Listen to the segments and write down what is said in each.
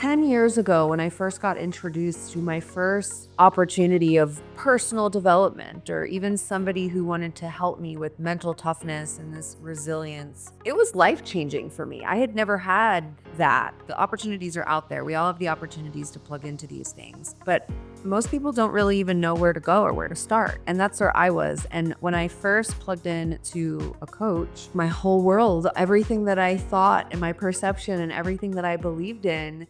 10 years ago, when I first got introduced to my first opportunity of personal development, or even somebody who wanted to help me with mental toughness and this resilience, it was life-changing for me. I had never had that. The opportunities are out there. We all have the opportunities to plug into these things, but most people don't really even know where to go or where to start. And that's where I was. And when I first plugged in to a coach, my whole world, everything that I thought and my perception and everything that I believed in.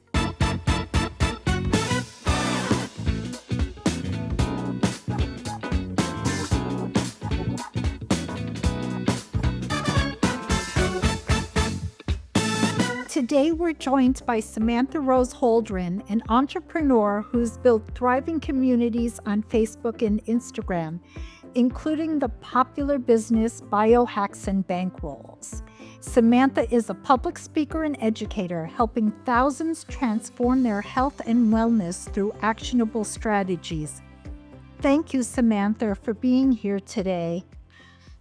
Today, we're joined by Samantha Rose Holdren, an entrepreneur who's built thriving communities on Facebook and Instagram, including the popular business Biohacks and Bankrolls. Samantha is a public speaker and educator, helping thousands transform their health and wellness through actionable strategies. Thank you, Samantha, for being here today.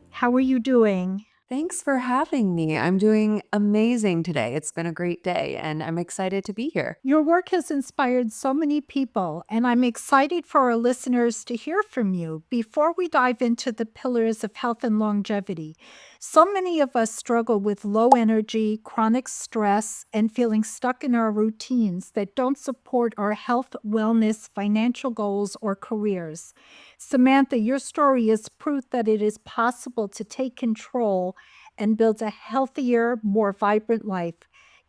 How are you doing? Thanks for having me. I'm doing amazing today. It's been a great day, and I'm excited to be here. Your work has inspired so many people, and I'm excited for our listeners to hear from you. Before we dive into the pillars of health and longevity, so many of us struggle with low energy, chronic stress, and feeling stuck in our routines that don't support our health, wellness, financial goals, or careers. Samantha, your story is proof that it is possible to take control and build a healthier, more vibrant life.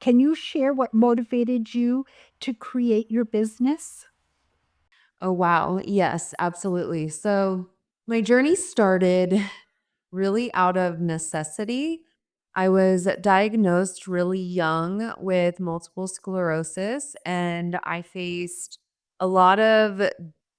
Can you share what motivated you to create your business? Oh, wow. Yes, absolutely. So, my journey started really out of necessity. I was diagnosed really young with multiple sclerosis, and I faced a lot of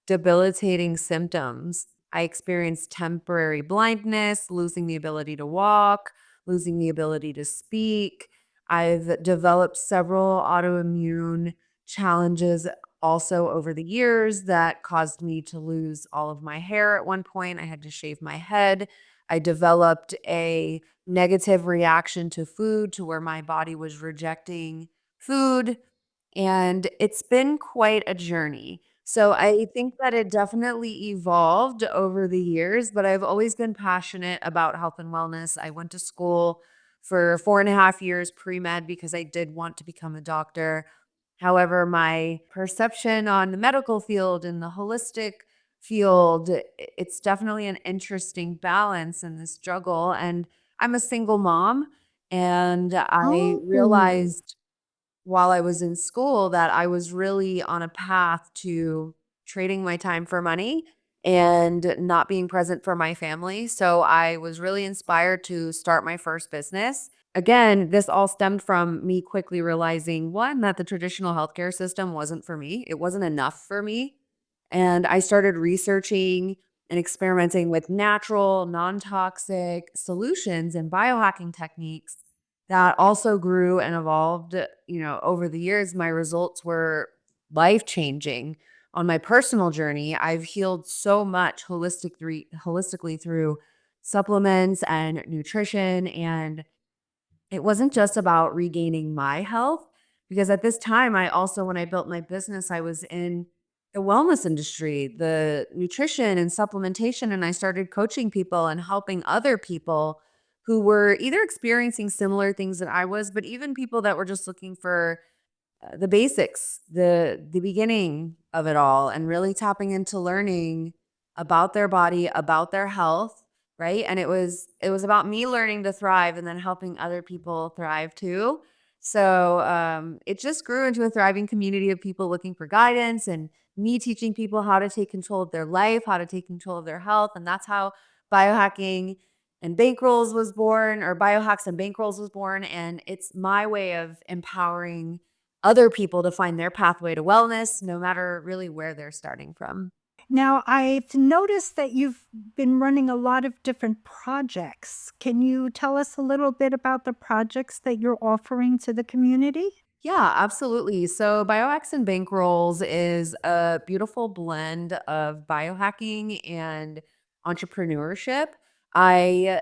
debilitating symptoms. I experienced temporary blindness, losing the ability to walk, losing the ability to speak. I've developed several autoimmune challenges also over the years that caused me to lose all of my hair at one point. I had to shave my head. I developed a negative reaction to food to where my body was rejecting food. And it's been quite a journey. So I think that it definitely evolved over the years, but I've always been passionate about health and wellness. I went to school for 4.5 years pre-med because I did want to become a doctor. However, my perception on the medical field and the holistic field, it's definitely an interesting balance and the struggle. And I'm a single mom, and I Oh, realized while I was in school that I was really on a path to trading my time for money and not being present for my family. So I was really inspired to start my first business. Again, this all stemmed from me quickly realizing one, that the traditional healthcare system wasn't for me, it wasn't enough for me. And I started researching and experimenting with natural, non toxic solutions and biohacking techniques that also grew and evolved, over the years. My results were life-changing. On my personal journey, I've healed so much holistically through supplements and nutrition, and it wasn't just about regaining my health, because at this time, I also, when I built my business, I was in the wellness industry, the nutrition and supplementation, and I started coaching people and helping other people who were either experiencing similar things that I was, but even people that were just looking for the basics, the beginning of it all, and really tapping into learning about their body, about their health, right? And it was about me learning to thrive and then helping other people thrive too. So it just grew into a thriving community of people looking for guidance, and me teaching people how to take control of their life, how to take control of their health. And that's how biohacking and bankrolls was born, or biohacks and bankrolls was born. And it's my way of empowering other people to find their pathway to wellness, no matter really where they're starting from. now I've noticed that you've been running a lot of different projects. Can you tell us a little bit about the projects that you're offering to the community? Yeah, absolutely. So, Biohacks and Bankrolls is a beautiful blend of biohacking and entrepreneurship. I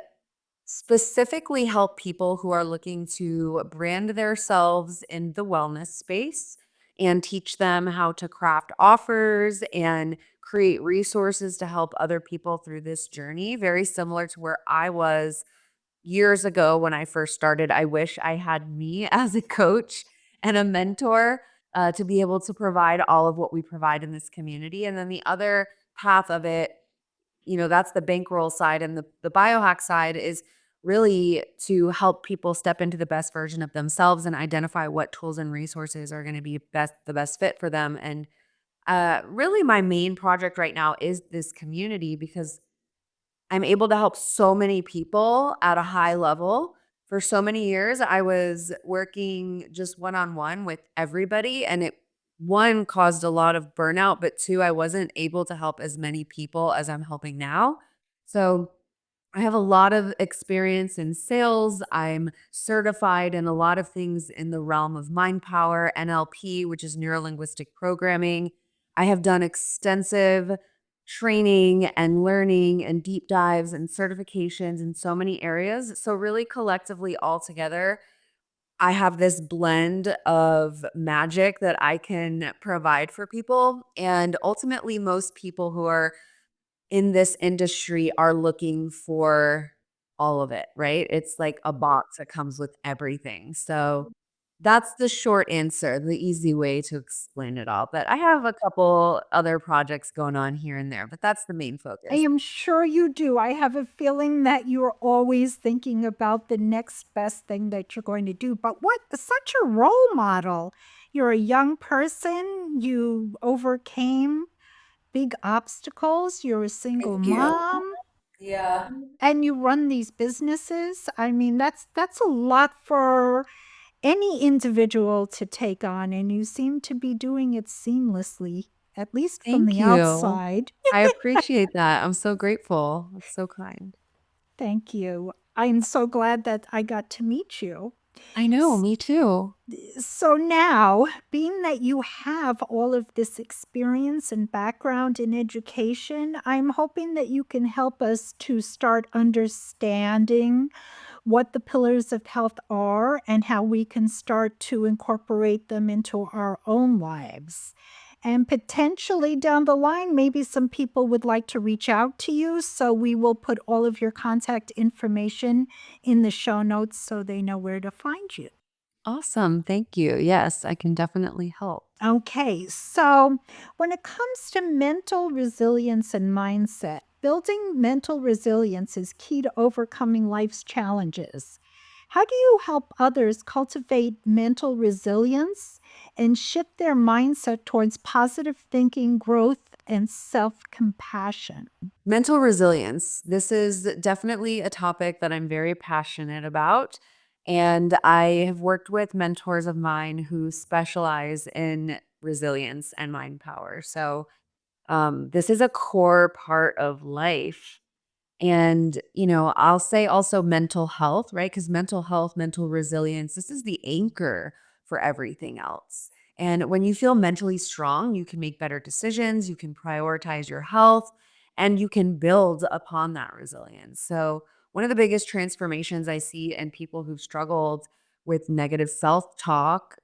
specifically help people who are looking to brand themselves in the wellness space and teach them how to craft offers and create resources to help other people through this journey. Very similar to where I was years ago when I first started. I wish I had me as a coach and a mentor to be able to provide all of what we provide in this community. And then the other path of it, that's the bankroll side, and the biohack side is really to help people step into the best version of themselves and identify what tools and resources are going to be the best fit for them. And really my main project right now is this community because I'm able to help so many people at a high level. For so many years, I was working just one on one with everybody, and it one caused a lot of burnout, but two, I wasn't able to help as many people as I'm helping now. So I have a lot of experience in sales. I'm certified in a lot of things in the realm of mind power, NLP, which is neuro linguistic programming. I have done extensive training and learning and deep dives and certifications in so many areas. So, really, collectively, all together, I have this blend of magic that I can provide for people. And ultimately, most people who are in this industry are looking for all of it, right? It's like a box that comes with everything. So that's the short answer, the easy way to explain it all. But I have a couple other projects going on here and there, but that's the main I focus. am sure you do. I have a feeling that you're always thinking about the next best thing that you're going to do. But what such a role model. You're a young person, you overcame big obstacles, you're a single Thank you. mom, Yeah. and you run these businesses. I mean, that's a lot for any individual to take on, and you seem to be doing it seamlessly, at least from Thank the you. outside. I appreciate that. I'm so grateful. That's so kind. Thank you. I'm so glad that I got to meet you. I know, me too. So now, being that you have all of this experience and background in education, I'm hoping that you can help us to start understanding what the pillars of health are and how we can start to incorporate them into our own lives. And potentially down the line, maybe some people would like to reach out to you. So we will put all of your contact information in the show notes so they know where to find you. Awesome. Thank you. Yes, I can definitely help. Okay, so when it comes to mental resilience and mindset, building mental resilience is key to overcoming life's challenges. How do you help others cultivate mental resilience and shift their mindset towards positive thinking, growth, and self compassion? Mental resilience. This is definitely a topic that I'm very passionate about. And I have worked with mentors of mine who specialize in resilience and mind power. So, this is a core part of life. And, I'll say also mental health, right? Because mental health, mental resilience, this is the anchor for everything else. And when you feel mentally strong, you can make better decisions, you can prioritize your health, and you can build upon that resilience. So, one of the biggest transformations I see in people who've struggled with negative self talk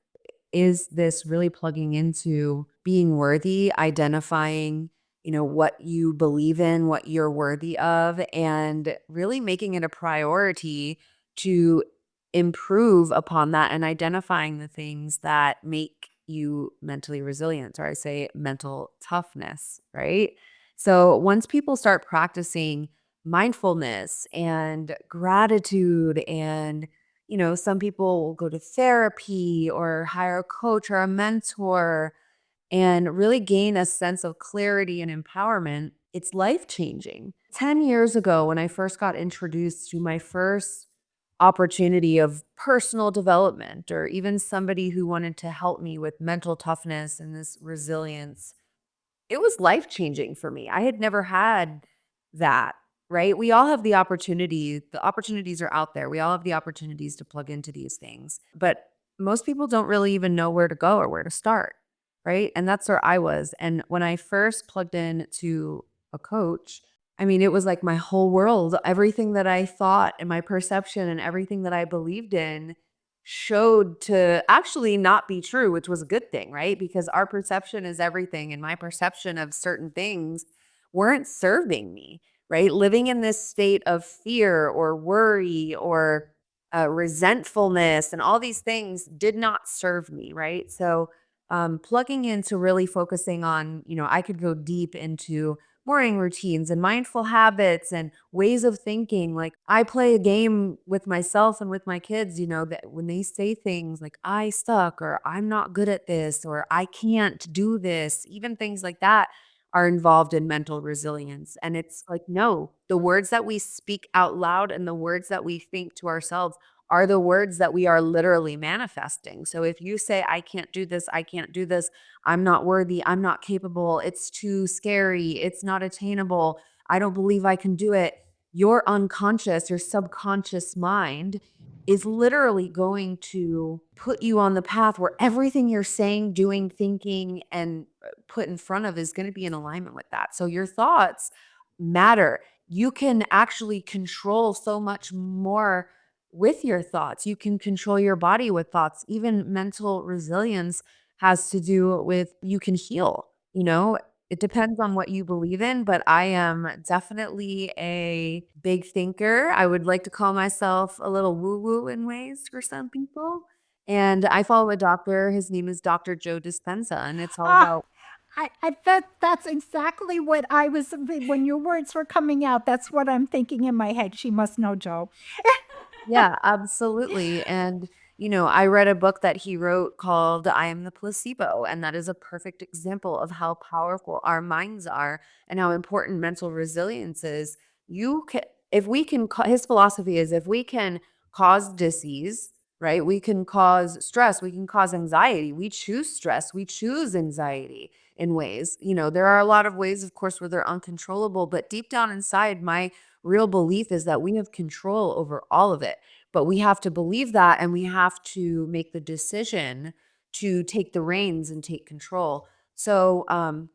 is this really plugging into being worthy, identifying, what you believe in, what you're worthy of, and really making it a priority to improve upon that and identifying the things that make you mentally resilient, or I say mental toughness, right? So once people start practicing mindfulness and gratitude and some people will go to therapy or hire a coach or a mentor and really gain a sense of clarity and empowerment. It's life changing. 10 years ago, when I first got introduced to my first opportunity of personal development, or even somebody who wanted to help me with mental toughness and this resilience, it was life-changing for me. I had never had that, right? We all have the opportunity. The opportunities are out there. We all have the opportunities to plug into these things. But most people don't really even know where to go or where to start, right? And that's where I was. And when I first plugged in to a coach, I mean, it was like my whole world, everything that I thought and my perception and everything that I believed in showed to actually not be true, which was a good thing, right? Because our perception is everything. And my perception of certain things weren't serving me, right? Living in this state of fear or worry or resentfulness and all these things did not serve me, right? So, plugging into really focusing on, I could go deep into morning routines and mindful habits and ways of thinking. Like I play a game with myself and with my kids, that when they say things like I suck or I'm not good at this or I can't do this, even things like that are involved in mental resilience. And it's like, no, the words that we speak out loud and the words that we think to ourselves are the words that we are literally manifesting. So if you say, I can't do this, I can't do this, I'm not worthy, I'm not capable, it's too scary, it's not attainable, I don't believe I can do it. Your unconscious, your subconscious mind is literally going to put you on the path where everything you're saying, doing, thinking, and put in front of is going to be in alignment with that. So your thoughts matter. You can actually control so much more with your thoughts. You can control your body with thoughts. Even mental resilience has to do with you can heal, it depends on what you believe in, but I am definitely a big thinker. I would like to call myself a little woo-woo in ways for some people. And I follow a doctor. His name is Dr. Joe Dispenza, and it's all Ah, about that's exactly what I was when your words were coming out. That's what I'm thinking in my head. She must know Joe. yeah, absolutely. And, I read a book that he wrote called I Am the Placebo. And that is a perfect example of how powerful our minds are and how important mental resilience is. You can, if we can, his philosophy is if we can cause disease, right? We can cause stress, we can cause anxiety. We choose stress, we choose anxiety in ways. There are a lot of ways, of course, where they're uncontrollable, but deep down inside, my real belief is that we have control over all of it. But we have to believe that and we have to make the decision to take the reins and take control. So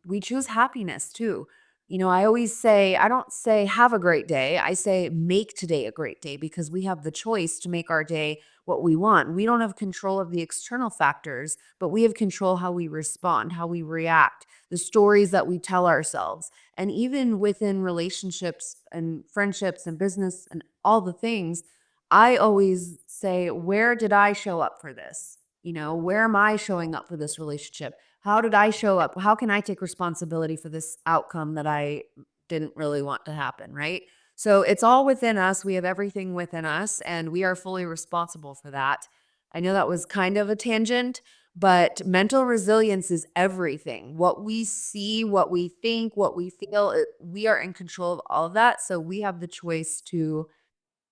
we choose happiness too. I always say, I don't say have a great day. I say make today a great day because we have the choice to make our day what we want. We don't have control of the external factors, but we have control how we respond, how we react, the stories that we tell ourselves. And even within relationships and friendships and business and all the things, I always say, where did I show up for this? Where am I showing up for this relationship? How did I show up? How can I take responsibility for this outcome that I didn't really want to happen? Right. So it's all within us. We have everything within us, and we are fully responsible for that. I know that was kind of a tangent, but mental resilience is everything. What we see, what we think, what we feel, we are in control of all of that. So we have the choice to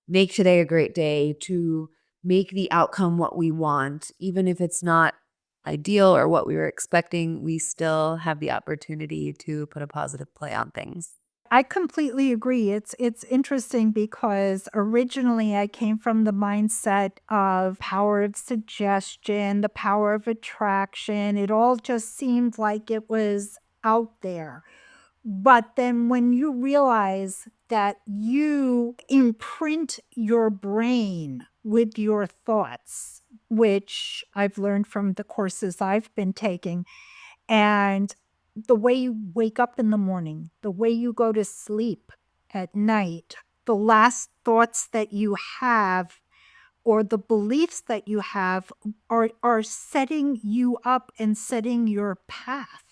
make today a great day, to make the outcome what we want. Even if it's not ideal or what we were expecting, we still have the opportunity to put a positive play on things. I completely agree. It's interesting because originally I came from the mindset of power of suggestion, the power of attraction. It all just seemed like it was out there. But then when you realize that you imprint your brain with your thoughts, which I've learned from the courses I've been taking, and the way you wake up in the morning, the way you go to sleep at night, the last thoughts that you have or the beliefs that you have are setting you up and setting your path.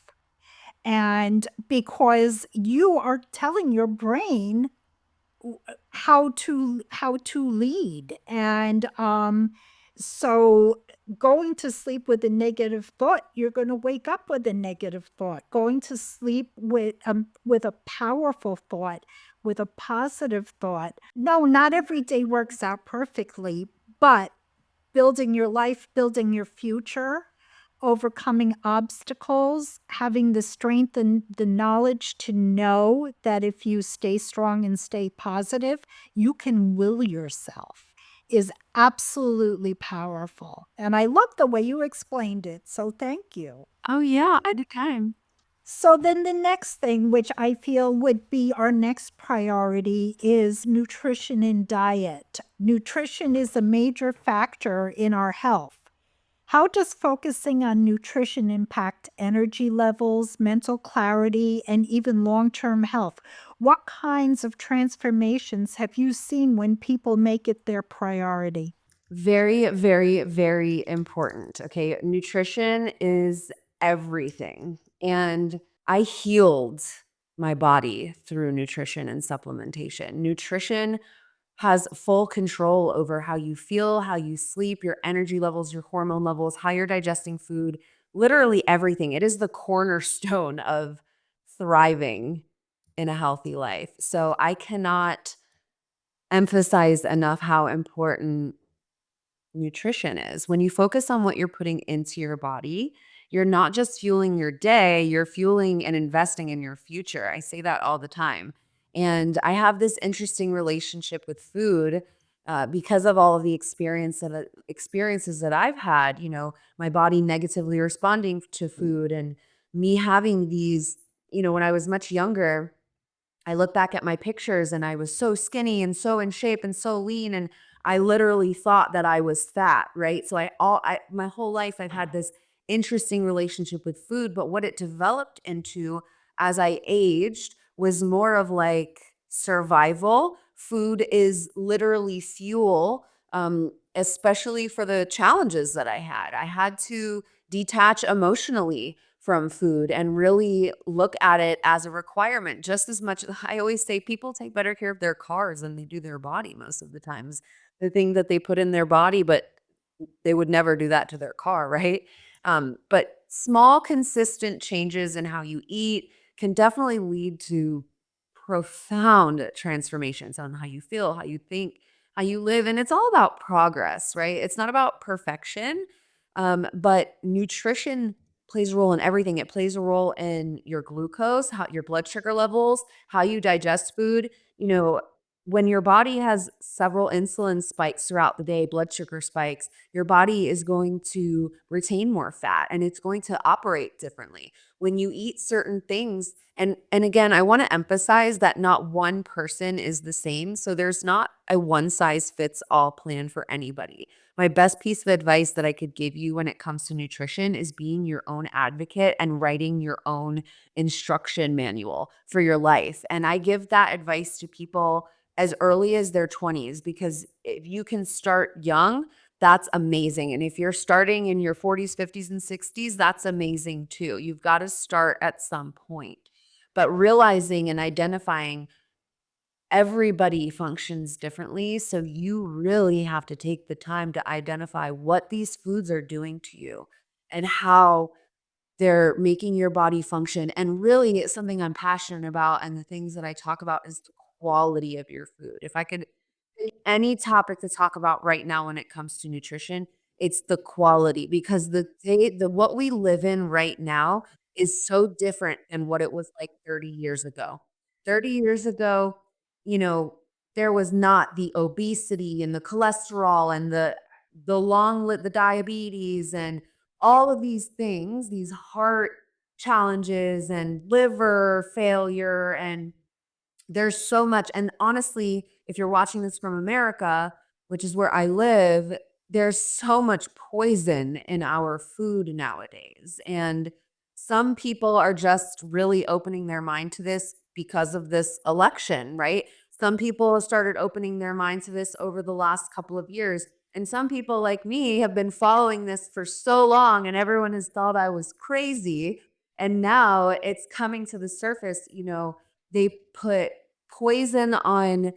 And because you are telling your brain how to lead, and so going to sleep with a negative thought, you're going to wake up with a negative thought. Going to sleep with a powerful thought, with a positive thought. No, not every day works out perfectly, but building your life, building your future, overcoming obstacles, having the strength and the knowledge to know that if you stay strong and stay positive, you can will yourself is absolutely powerful. And I love the way you explained it. So thank you. Oh, yeah, anytime. So then the next thing, which I feel would be our next priority, is nutrition and diet. Nutrition is a major factor in our health. How does focusing on nutrition impact energy levels, mental clarity, and even long term health? What kinds of transformations have you seen when people make it their priority? Very, very, very important. Okay. Nutrition is everything. And I healed my body through nutrition and supplementation. Nutrition has full control over how you feel, how you sleep, your energy levels, your hormone levels, how you're digesting food, literally everything. It is the cornerstone of thriving in a healthy life. So I cannot emphasize enough how important nutrition is. When you focus on what you're putting into your body, you're not just fueling your day, you're fueling and investing in your future. I say that all the time. And I have this interesting relationship with food because of all of the experiences that I've had, my body negatively responding to food and me having these, when I was much younger, I look back at my pictures and I was so skinny and so in shape and so lean and I literally thought that I was fat, right? So my whole life I've had this interesting relationship with food, but what it developed into as I aged was more of like survival. Food is literally fuel, especially for the challenges that I had. I had to detach emotionally from food and really look at it as a requirement just as much. I always say people take better care of their cars than they do their body most of the times. The thing that they put in their body, but they would never do that to their car, right? But small, consistent changes in how you eat can definitely lead to profound transformations on how you feel, how you think, how you live. And it's all about progress, right? It's not about perfection. But nutrition plays a role in everything. It plays a role in your glucose, how your blood sugar levels, how you digest food. When your body has several insulin spikes throughout the day, blood sugar spikes, your body is going to retain more fat and it's going to operate differently. When you eat certain things, and again, I want to emphasize that not one person is the same. So there's not a one size fits all plan for anybody. My best piece of advice that I could give you when it comes to nutrition is being your own advocate and writing your own instruction manual for your life. And I give that advice to people as early as their 20s because if you can start young, that's amazing. And if you're starting in your 40s, 50s, and 60s, that's amazing too. You've got to start at some point. But realizing and identifying everybody functions differently. So you really have to take the time to identify what these foods are doing to you and how they're making your body function. And really, it's something I'm passionate about. And the things that I talk about is the quality of your food. If I could pick any topic to talk about right now when it comes to nutrition, it's the quality because the what we live in right now is so different than what it was like 30 years ago. 30 years ago, you know, there was not the obesity and the cholesterol and the diabetes and all of these things, these heart challenges and liver failure and there's so much. And honestly, if you're watching this from America, which is where I live, there's so much poison in our food nowadays. And some people are just really opening their mind to this because of this election, right? Some people have started opening their mind to this over the last couple of years. And some people like me have been following this for so long, and everyone has thought I was crazy. And now it's coming to the surface, they put poison on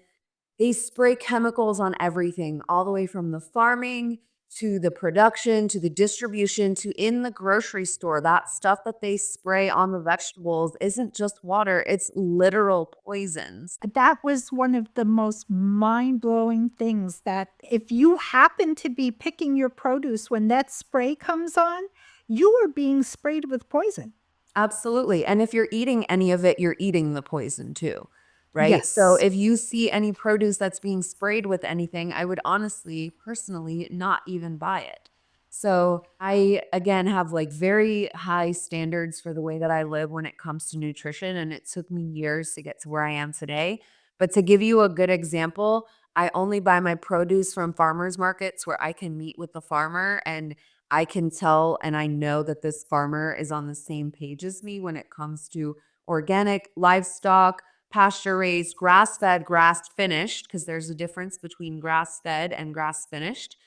they spray chemicals on everything, all the way from the farming to the production to the distribution to in the grocery store. That stuff that they spray on the vegetables isn't just water, it's literal poisons. That was one of the most mind-blowing things, that if you happen to be picking your produce when that spray comes on, you are being sprayed with poison. Absolutely. And if you're eating any of it, you're eating the poison too, right? So Yes. if you see any produce that's being sprayed with anything, I would honestly, personally, not even buy it. So I, again, have like very high standards for the way that I live when it comes to nutrition. And it took me years to get to where I am today. But to give you a good example, I only buy my produce from farmers markets where I can meet with the farmer and I can tell and I know that this farmer is on the same page as me when it comes to organic livestock, pasture raised, grass fed, grass finished, because there's a difference between grass fed and grass finished.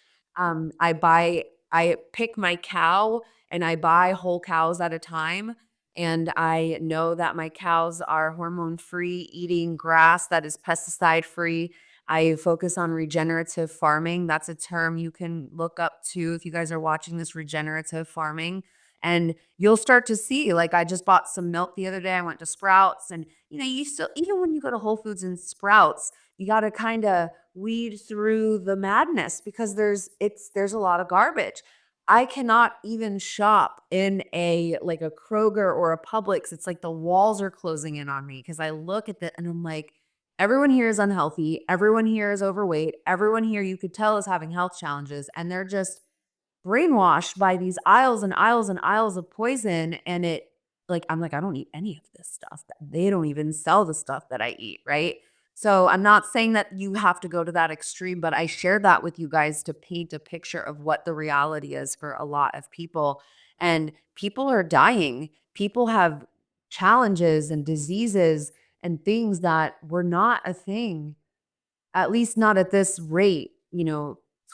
I pick my cow and I buy whole cows at a time. And I know that my cows are hormone free, eating grass that is pesticide free. I focus on regenerative farming. That's a term you can look up to if you guys are watching this, regenerative farming. And you'll start to see, like, I just bought some milk the other day. I went to Sprouts, and you still, even when you go to Whole Foods and Sprouts, you got to kind of weed through the madness because there's a lot of garbage. I cannot even shop in a like a Kroger or a Publix. It's like the walls are closing in on me because I look at that and I'm like, everyone here is unhealthy. Everyone here is overweight. Everyone here you could tell is having health challenges and they're just brainwashed by these aisles and aisles and aisles of poison. And it, like, I'm like, I don't eat any of this stuff. They don't even sell the stuff that I eat, right? So I'm not saying that you have to go to that extreme, but I share that with you guys to paint a picture of what the reality is for a lot of people. And people are dying. People have challenges and diseases and things that were not a thing, at least not at this rate,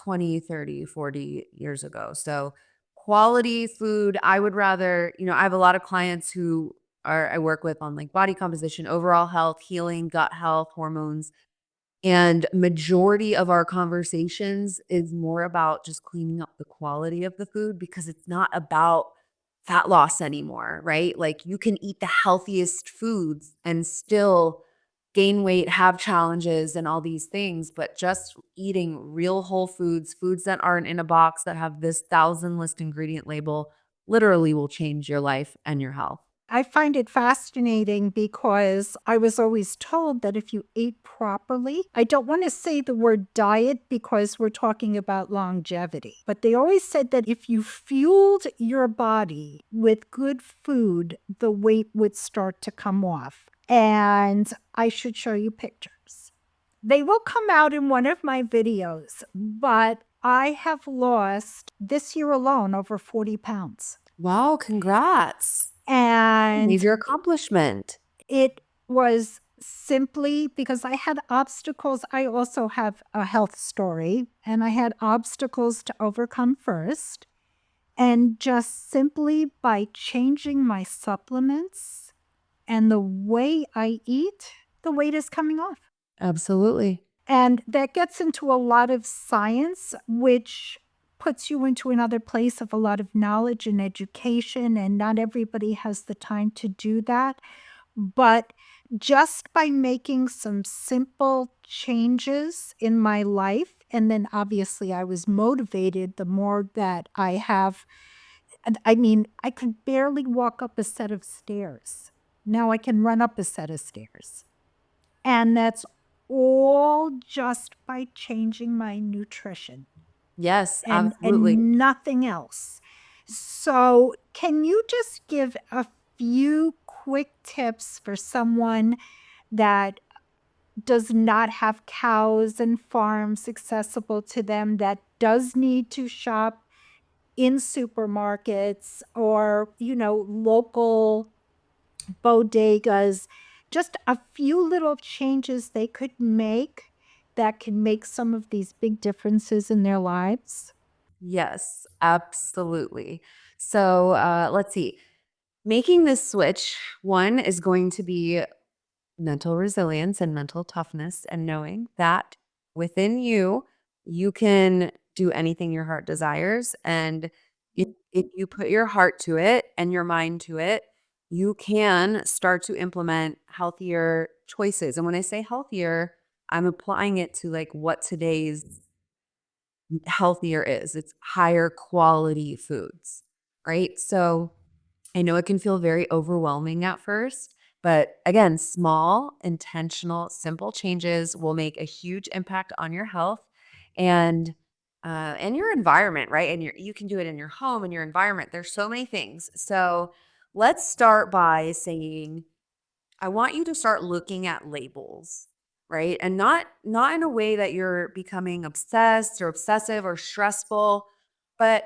20, 30, 40 years ago. So quality food, I would rather, I have a lot of clients who I work with on like body composition, overall health, healing, gut health, hormones. And majority of our conversations is more about just cleaning up the quality of the food because it's not about fat loss anymore, right? Like you can eat the healthiest foods and still gain weight, have challenges and all these things, but just eating real whole foods, foods that aren't in a box that have this 1,000 list ingredient label literally will change your life and your health. I find it fascinating because I was always told that if you ate properly, I don't want to say the word diet because we're talking about longevity, but they always said that if you fueled your body with good food, the weight would start to come off. And I should show you pictures. They will come out in one of my videos, but I have lost this year alone over 40 pounds. Wow, congrats. And Major accomplishment. it was simply because I had obstacles. I also have a health story, and I had obstacles to overcome first. And just simply by changing my supplements and the way I eat, the weight is coming off. Absolutely. And that gets into a lot of science, which puts you into another place of a lot of knowledge and education. And not everybody has the time to do that. But just by making some simple changes in my life, and then obviously I was motivated the more that I have. I mean, I could barely walk up a set of stairs. Now I can run up a set of stairs. And that's all just by changing my nutrition Yes, absolutely. and nothing else. So, can you just give a few quick tips for someone that does not have cows and farms accessible to them, that does need to shop in supermarkets or, local bodegas, just a few little changes they could make that can make some of these big differences in their lives? Yes, absolutely. So let's see. Making this switch, one is going to be mental resilience and mental toughness, and knowing that within you, you can do anything your heart desires. And if you put your heart to it and your mind to it, you can start to implement healthier choices. And when I say healthier, I'm applying it to like what today's healthier is. It's higher quality foods, right? So I know it can feel very overwhelming at first, but again, small, intentional, simple changes will make a huge impact on your health. And and your environment, right? And you can do it in your home and your environment. There's so many things. So let's start by saying, I want you to start looking at labels, right? And not in a way that you're becoming obsessed or obsessive or stressful, but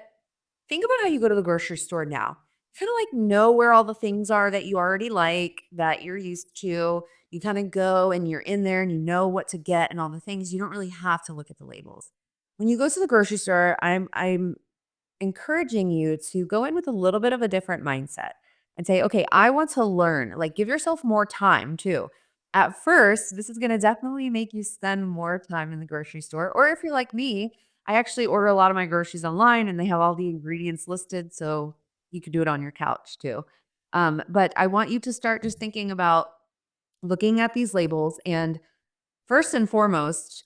think about how you go to the grocery store now. Kind of like know where all the things are that you already like, that you're used to. You kind of go and you're in there and you know what to get and all the things. You don't really have to look at the labels. When you go to the grocery store, I'm encouraging you to go in with a little bit of a different mindset and say, okay, I want to learn. Like, give yourself more time too. At first, this is going to definitely make you spend more time in the grocery store. Or if you're like me, I actually order a lot of my groceries online and they have all the ingredients listed. So you could do it on your couch too. But I want you to start just thinking about looking at these labels. And first and foremost,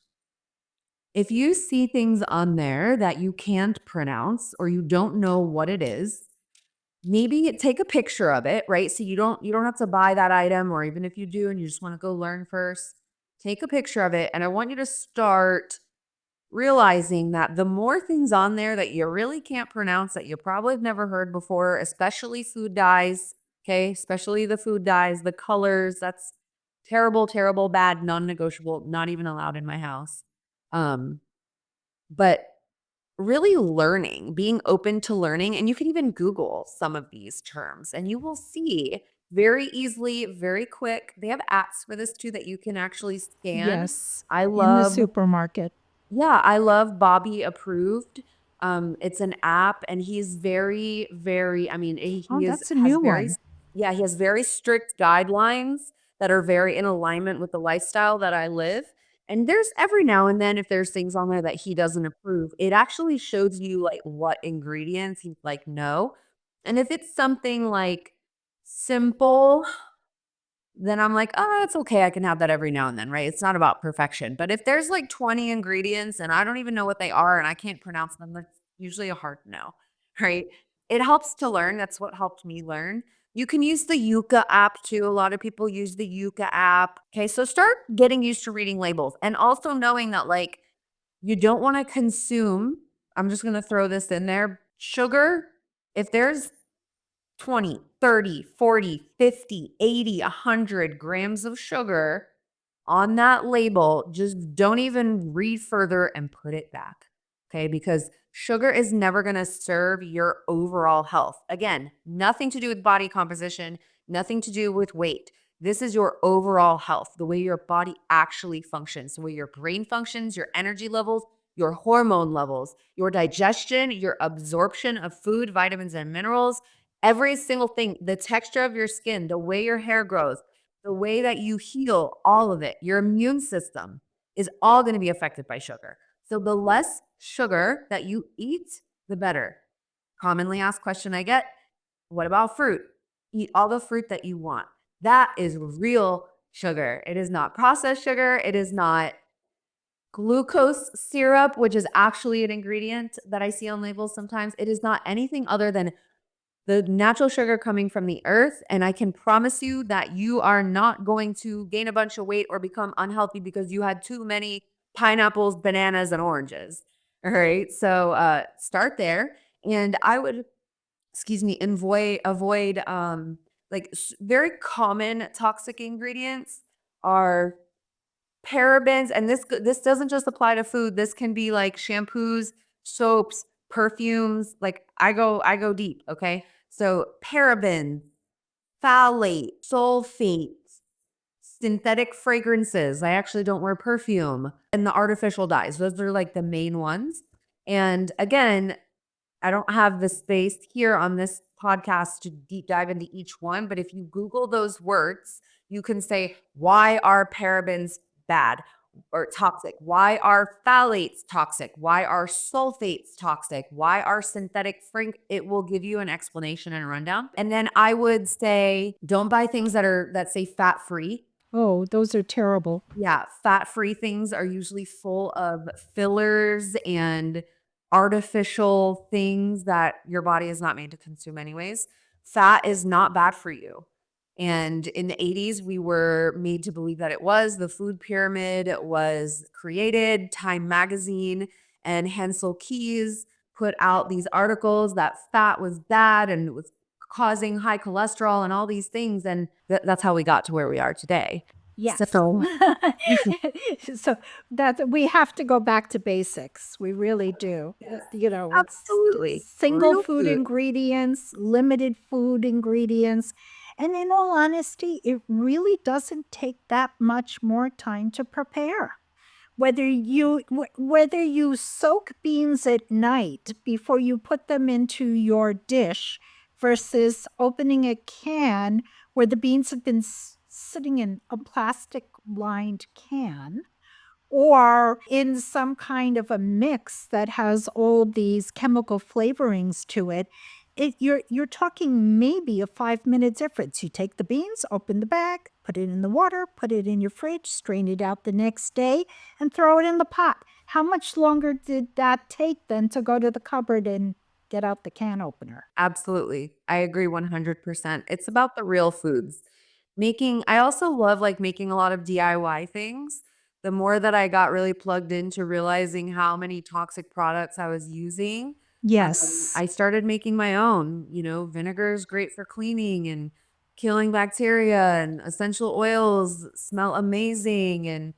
if you see things on there that you can't pronounce or you don't know what it is, maybe take a picture of it, right? So you don't have to buy that item, or even if you do and you just want to go learn first, take a picture of it. And I want you to start realizing that the more things on there that you really can't pronounce, that you probably have never heard before, especially food dyes, okay? Especially the food dyes, the colors, that's terrible, terrible, bad, non-negotiable, not even allowed in my house. Um, but really learning, being open to learning, and you can even Google some of these terms and you will see very easily, very quick. They have apps for this too that you can actually scan. Yes, I in the love supermarket. yeah, I love Bobby Approved. It's an app and he's very, very, I mean, Oh, he is that's a has new very one. yeah, he has very strict guidelines that are very in alignment with the lifestyle that I live. And there's every now and then if there's things on there that he doesn't approve, it actually shows you like what ingredients he's like, no. And if it's something like simple, then I'm like, "Oh, it's okay, I can have that every now and then," right? It's not about perfection, but if there's, like, 20 ingredients and I don't even know what they are and I can't pronounce them, that's usually a hard no, right? It helps to learn, that's what helped me learn. You can use the Yuka app too, a lot of people use the Yuka app. Okay, so start getting used to reading labels and also knowing that, like, you don't wanna consume I'm just gonna throw this in there, sugar, if there's 20, 30, 40, 50, 80, 100 grams of sugar on that label, just don't even read further and put it back. Okay. Because sugar is never going to serve your overall health. Again, nothing to do with body composition, nothing to do with weight. This is your overall health, the way your body actually functions, the way your brain functions, your energy levels, your hormone levels, your digestion, your absorption of food, vitamins, and minerals. Every single thing, the texture of your skin, the way your hair grows, the way that you heal, all of it, your immune system is all going to be affected by sugar. So the less sugar that you eat, the better. Commonly asked question I get, what about fruit? Eat all the fruit that you want. That is real sugar. It is not processed sugar. It is not glucose syrup, which is actually an ingredient that I see on labels sometimes. It is not anything other than the natural sugar coming from the earth. And I can promise you that you are not going to gain a bunch of weight or become unhealthy because you had too many pineapples, bananas, and oranges. All right. So start there. And I would, excuse me, avoid like very common toxic ingredients are parabens, and this doesn't just apply to food. This can be like shampoos, soaps, perfumes. Like I go deep, okay? So parabens, phthalate, sulfates, synthetic fragrances. I actually don't wear perfume, and the artificial dyes. Those are like the main ones. And again, I don't have the space here on this podcast to deep dive into each one, but if you Google those words, you can say, why are parabens bad or toxic? Why are phthalates toxic? Why are sulfates toxic? Why are synthetic frank? It will give you an explanation and a rundown. And then I would say, don't buy things that say fat free. Oh, those are terrible. Yeah, fat-free things are usually full of fillers and artificial things that your body is not made to consume anyways. Fat is not bad for you. And in the 80s, we were made to believe that it was. The food pyramid was created, Time magazine. And Hansel Keys put out these articles that fat was bad and it was causing high cholesterol and all these things. And that's how we got to where we are today. Yes. So So that we have to go back to basics. We really do. It's absolutely single real food food. ingredients, limited food ingredients. And in all honesty, it really doesn't take that much more time to prepare. Whether you soak beans at night before you put them into your dish versus opening a can where the beans have been sitting in a plastic lined can, or in some kind of a mix that has all these chemical flavorings to it, you're talking maybe a 5 minute difference. You take the beans, open the bag, put it in the water, put it in your fridge, strain it out the next day, and throw it in the pot. How much longer did that take then to go to the cupboard and get out the can opener? Absolutely. I agree 100%. It's about the real foods. I also love like making a lot of DIY things. The more that I got really plugged into realizing how many toxic products I was using, Yes. I started making my own. Vinegar is great for cleaning and killing bacteria, and essential oils smell amazing. And,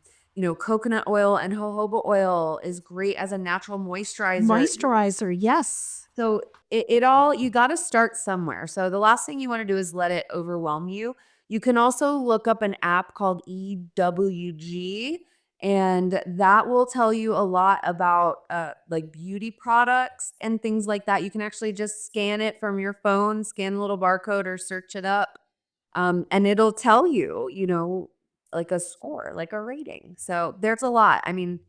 coconut oil and jojoba oil is great as a natural moisturizer. Moisturizer, yes. So it all, you got to start somewhere. So the last thing you want to do is let it overwhelm you. You can also look up an app called EWG, and that will tell you a lot about like beauty products and things like that. You can actually just scan it from your phone, scan a little barcode or search it up, and it'll tell you, like a score, like a rating. So there's a lot. I mean,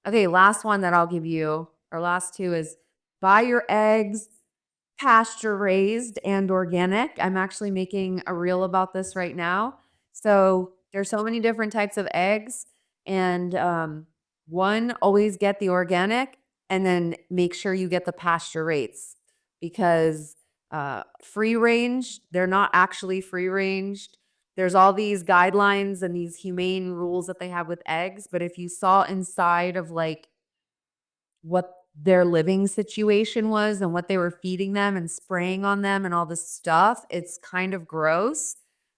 okay, last one that I'll give you, or last two, is buy your eggs pasture raised and organic. I'm actually making a reel about this right now. So there's so many different types of eggs, and one, always get the organic, and then make sure you get the pasture raised, because free range, they're not actually free range. There's all these guidelines and these humane rules that they have with eggs, but if you saw inside of like what their living situation was and what they were feeding them and spraying on them and all this stuff, it's kind of gross.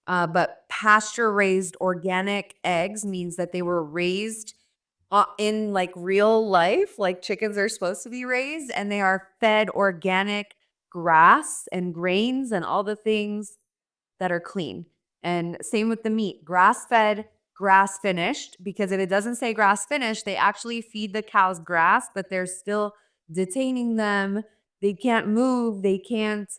But pasture raised organic eggs means that they were raised in like real life, like chickens are supposed to be raised, and they are fed organic grass and grains and all the things that are clean. And same with the meat, grass fed, grass finished, because if it doesn't say grass finished, they actually feed the cows grass, but they're still detaining them. They can't move, they can't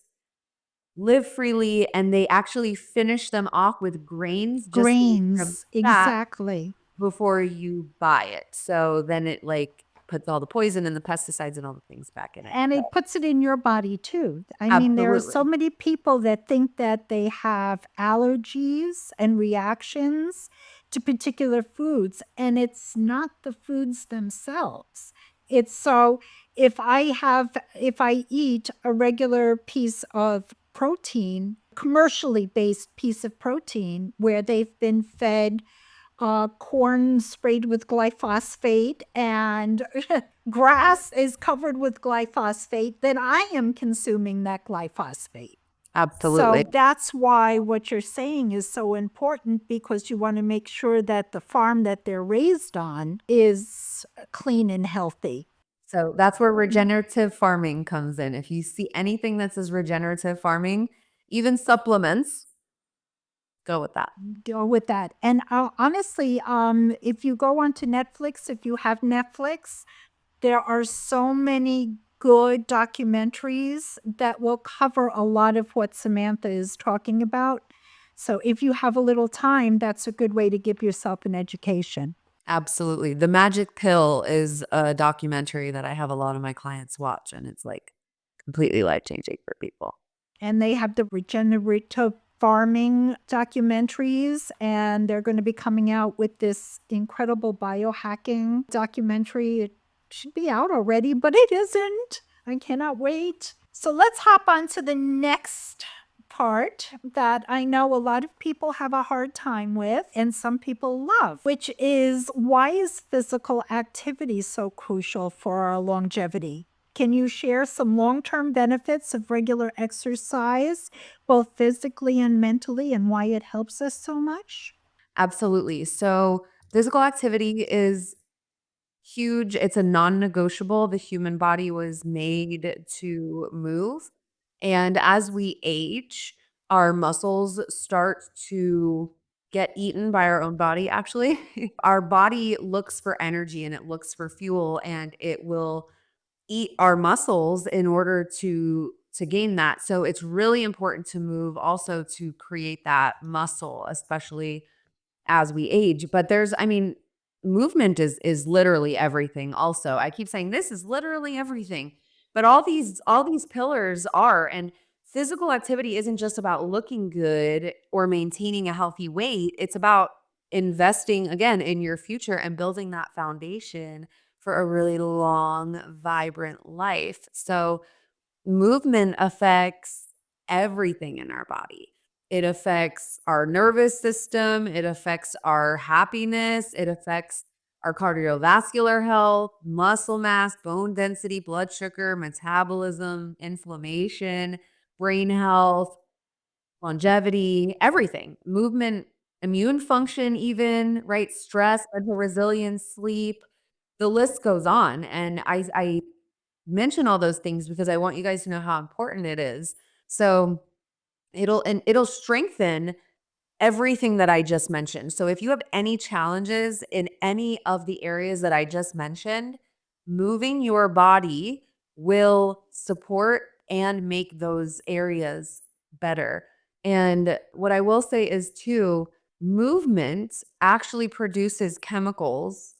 live freely, and they actually finish them off with grains just to make them Grains, fat exactly. before you buy it. So then it like puts all the poison and the pesticides and all the things back in it. And So it puts it in your body too. I mean, there are so absolutely. many people that think that they have allergies and reactions to particular foods, and it's not the foods themselves. It's so if I eat a regular piece of protein, commercially based piece of protein where they've been fed corn sprayed with glyphosate and grass is covered with glyphosate, then I am consuming that glyphosate. Absolutely. So that's why what you're saying is so important, because you want to make sure that the farm that they're raised on is clean and healthy. So that's where regenerative farming comes in. If you see anything that says regenerative farming, even supplements, go with that. Go with that. And honestly, if you go onto Netflix, if you have Netflix, there are so many good documentaries that will cover a lot of what Samantha is talking about. So if you have a little time, that's a good way to give yourself an education. Absolutely. The Magic Pill is a documentary that I have a lot of my clients watch, and it's like completely life changing for people. And they have the regenerative farming documentaries, and they're going to be coming out with this incredible biohacking documentary. It should be out already, but it isn't. I cannot wait. So let's hop on to the next part that I know a lot of people have a hard time with and some people love, which is why is physical activity so crucial for our longevity? Can you share some long term benefits of regular exercise, both physically and mentally, and why it helps us so much? Absolutely. So, physical activity is huge. It's a non-negotiable. The human body was made to move. And as we age, our muscles start to get eaten by our own body, actually. Our body looks for energy and it looks for fuel, and it will eat our muscles in order to gain that. So it's really important to move also to create that muscle, especially as we age. But movement is literally everything also. I keep saying this is literally everything. But all these pillars are, and physical activity isn't just about looking good or maintaining a healthy weight. It's about investing again in your future and building that foundation for a really long, vibrant life. So movement affects everything in our body. It affects our nervous system, it affects our happiness, it affects our cardiovascular health, muscle mass, bone density, blood sugar, metabolism, inflammation, brain health, longevity, everything. Movement, immune function, even, right? Stress, mental resilience, sleep. The list goes on. And I mention all those things because I want you guys to know how important it is. So it'll strengthen everything that I just mentioned. So if you have any challenges in any of the areas that I just mentioned, moving your body will support and make those areas better. And what I will say is too, movement actually produces chemicals.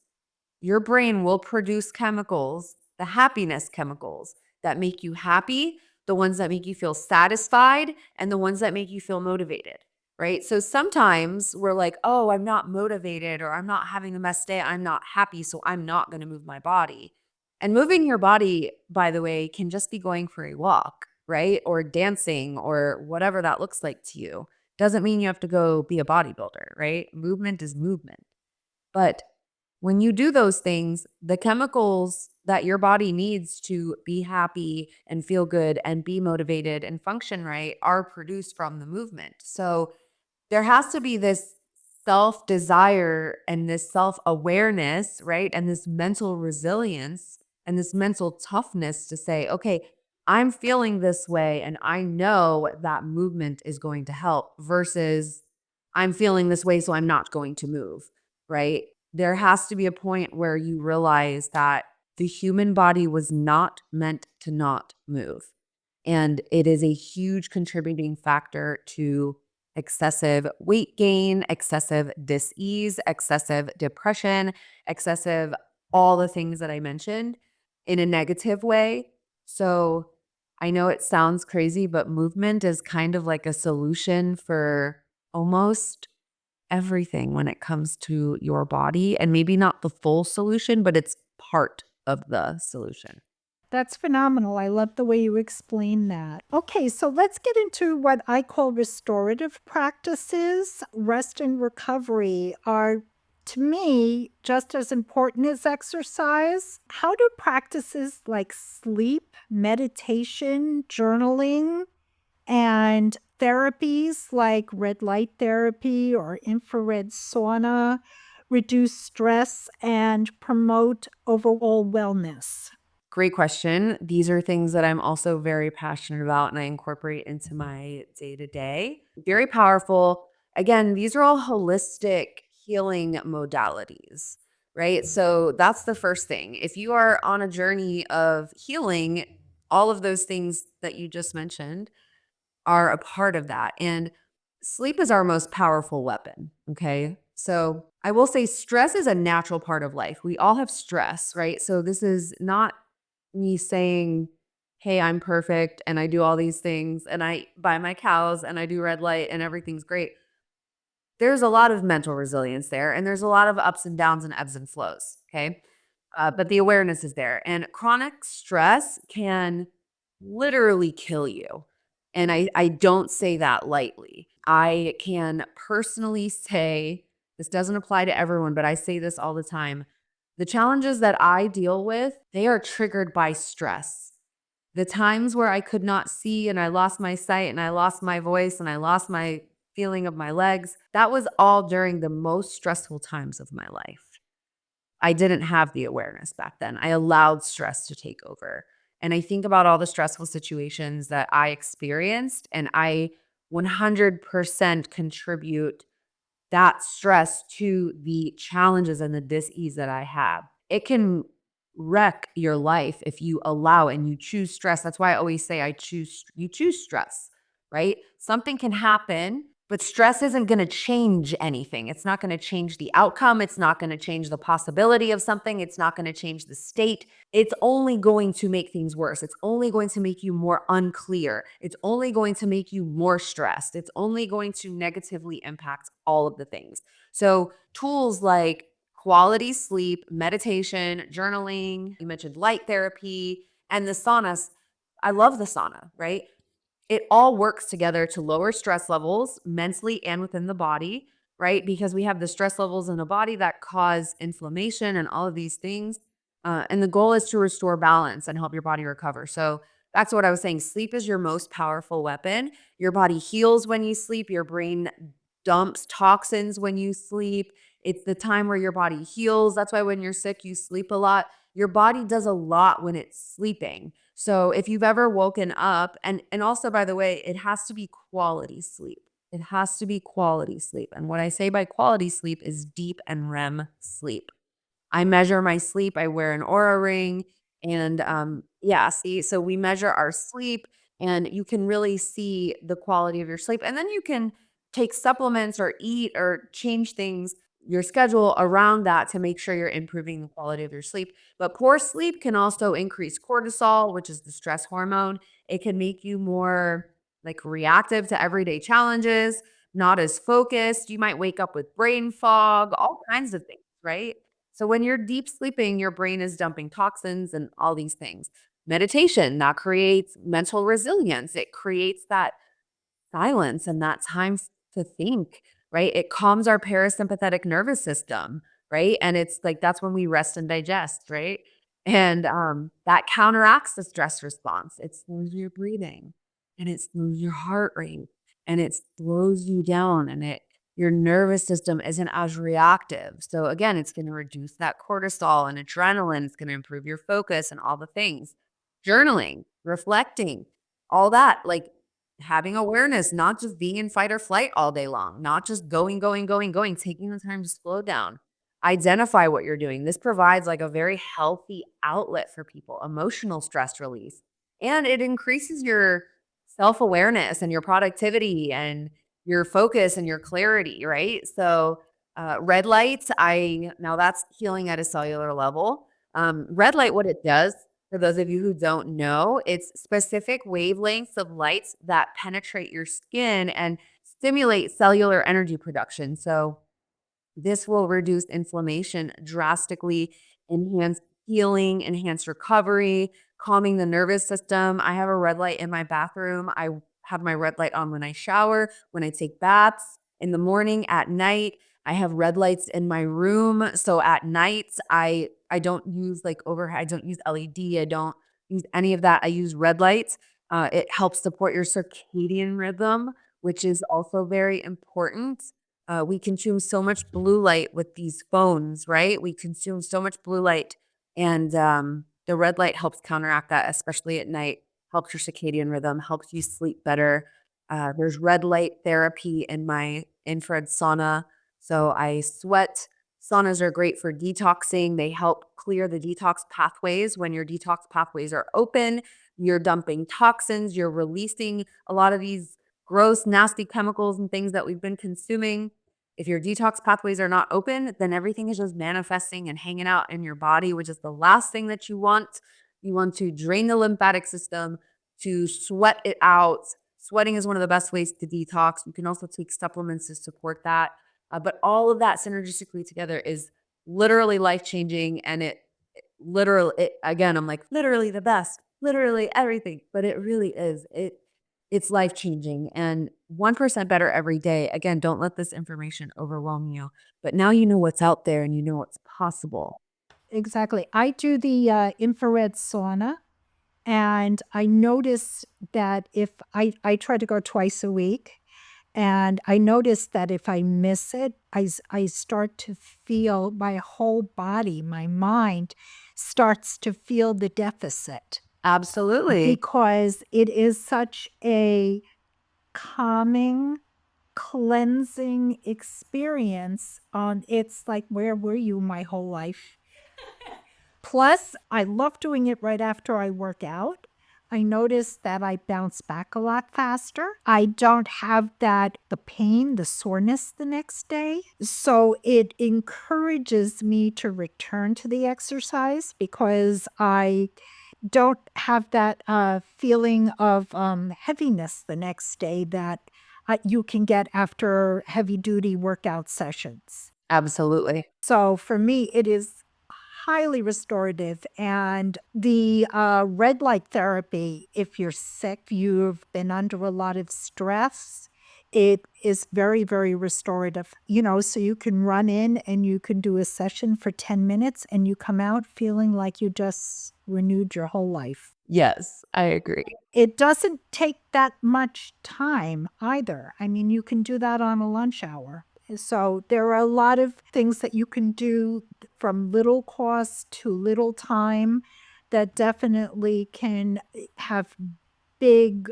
Your brain will produce chemicals, the happiness chemicals that make you happy, the ones that make you feel satisfied, and the ones that make you feel motivated, right? So sometimes we're like, oh, I'm not motivated or I'm not having the best day. I'm not happy. So I'm not going to move my body. And moving your body, by the way, can just be going for a walk, right? Or dancing or whatever that looks like to you. Doesn't mean you have to go be a bodybuilder, right? Movement is movement. But when you do those things, the chemicals that your body needs to be happy and feel good and be motivated and function right are produced from the movement. So there has to be this self desire and this self awareness, right? And this mental resilience and this mental toughness to say, okay, I'm feeling this way and I know that movement is going to help versus I'm feeling this way, so I'm not going to move, right? There has to be a point where you realize that the human body was not meant to not move. And it is a huge contributing factor to excessive weight gain, excessive dis-ease, excessive depression, excessive all the things that I mentioned in a negative way. So I know it sounds crazy, but movement is kind of like a solution for almost everything when it comes to your body, and maybe not the full solution, but it's part of the solution. That's phenomenal. I love the way you explain that. Okay, so let's get into what I call restorative practices. Rest and recovery are, to me, just as important as exercise. How do practices like sleep, meditation, journaling, and therapies like red light therapy or infrared sauna reduce stress and promote overall wellness? Great question. These are things that I'm also very passionate about and I incorporate into my day to day. Very powerful. Again, these are all holistic healing modalities, right? So that's the first thing. If you are on a journey of healing, all of those things that you just mentioned are a part of that. And sleep is our most powerful weapon. Okay. So I will say stress is a natural part of life. We all have stress, right? So this is not me saying, hey, I'm perfect and I do all these things and I buy my cows and I do red light and everything's great. There's a lot of mental resilience there and there's a lot of ups and downs and ebbs and flows. Okay. But the awareness is there. And chronic stress can literally kill you. And I don't say that lightly. I can personally say, this doesn't apply to everyone, but I say this all the time. The challenges that I deal with, they are triggered by stress. The times where I could not see and I lost my sight and I lost my voice and I lost my feeling of my legs, that was all during the most stressful times of my life. I didn't have the awareness back then. I allowed stress to take over. And I think about all the stressful situations that I experienced, and I 100% contribute that stress to the challenges and the dis-ease that I have. It can wreck your life if you allow and you choose stress. That's why I always say you choose stress, right? Something can happen, but stress isn't going to change anything. It's not going to change the outcome. It's not going to change the possibility of something. It's not going to change the state. It's only going to make things worse. It's only going to make you more unclear. It's only going to make you more stressed. It's only going to negatively impact all of the things. So, tools like quality sleep, meditation, journaling, you mentioned light therapy, and the saunas. I love the sauna, right? It all works together to lower stress levels mentally and within the body, right? Because we have the stress levels in the body that cause inflammation and all of these things. And the goal is to restore balance and help your body recover. So that's what I was saying. Sleep is your most powerful weapon. Your body heals when you sleep, your brain dumps toxins when you sleep. It's the time where your body heals. That's why when you're sick, you sleep a lot. Your body does a lot when it's sleeping. So if you've ever woken up, and also by the way, it has to be quality sleep. It has to be quality sleep. And what I say by quality sleep is deep and REM sleep. I measure my sleep. I wear an Aura ring. And yeah, see, so we measure our sleep and you can really see the quality of your sleep. And then you can take supplements or eat or change things, your schedule around that to make sure you're improving the quality of your sleep. But poor sleep can also increase cortisol, which is the stress hormone. It can make you more like reactive to everyday challenges, not as focused. You might wake up with brain fog, all kinds of things, right? So when you're deep sleeping, your brain is dumping toxins and all these things. Meditation, that creates mental resilience. It creates that silence and that time to think, right? It calms our parasympathetic nervous system, right? And it's like that's when we rest and digest, right? And that counteracts the stress response. It slows your breathing and it slows your heart rate and it slows you down and it your nervous system isn't as reactive. So again, it's going to reduce that cortisol and adrenaline. It's going to improve your focus and all the things. Journaling, reflecting, all that, like having awareness, not just being in fight or flight all day long, not just going, taking the time to slow down. Identify what you're doing. This provides like a very healthy outlet for people, emotional stress release. And it increases your self awareness and your productivity and your focus and your clarity, right? So, red lights, now that's healing at a cellular level. Red light, what it does for those of you who don't know, it's specific wavelengths of lights that penetrate your skin and stimulate cellular energy production. So, this will reduce inflammation drastically, enhance healing, enhance recovery, calming the nervous system. I have a red light in my bathroom. I have my red light on when I shower, when I take baths, in the morning, at night. I have red lights in my room. So at nights, I don't use like overhead, I don't use LED, I don't use any of that. I use red lights. It helps support your circadian rhythm, which is also very important. We consume so much blue light with these phones, right? We consume so much blue light, and the red light helps counteract that, especially at night. Helps your circadian rhythm, helps you sleep better. There's red light therapy in my infrared sauna, so I sweat. Saunas are great for detoxing. They help clear the detox pathways. When your detox pathways are open, you're dumping toxins, you're releasing a lot of these gross, nasty chemicals and things that we've been consuming. If your detox pathways are not open, then everything is just manifesting and hanging out in your body, which is the last thing that you want. You want to drain the lymphatic system, to sweat it out. Sweating is one of the best ways to detox. You can also take supplements to support that. But all of that synergistically together is literally life changing. And again, I'm like, literally the best, literally everything. But it really is. It's life-changing and 1% better every day. Again, don't let this information overwhelm you, but now you know what's out there and you know what's possible. Exactly. I do the infrared sauna, and I notice that if I try to go twice a week, and I notice that if I miss it, I start to feel my whole body, my mind starts to feel the deficit Absolutely. because it is such a calming, cleansing experience. It's like, where were you my whole life? Plus, I love doing it right after I work out. I notice that I bounce back a lot faster. I don't have the pain, the soreness the next day. So it encourages me to return to the exercise because I don't have that feeling of heaviness the next day that you can get after heavy duty workout sessions. Absolutely. So for me, it is highly restorative. And the red light therapy, if you're sick, you've been under a lot of stress, it is very, very restorative. So you can run in and you can do a session for 10 minutes and you come out feeling like you just renewed your whole life. Yes, I agree. It doesn't take that much time either. I mean, you can do that on a lunch hour. So there are a lot of things that you can do from little cost to little time that definitely can have big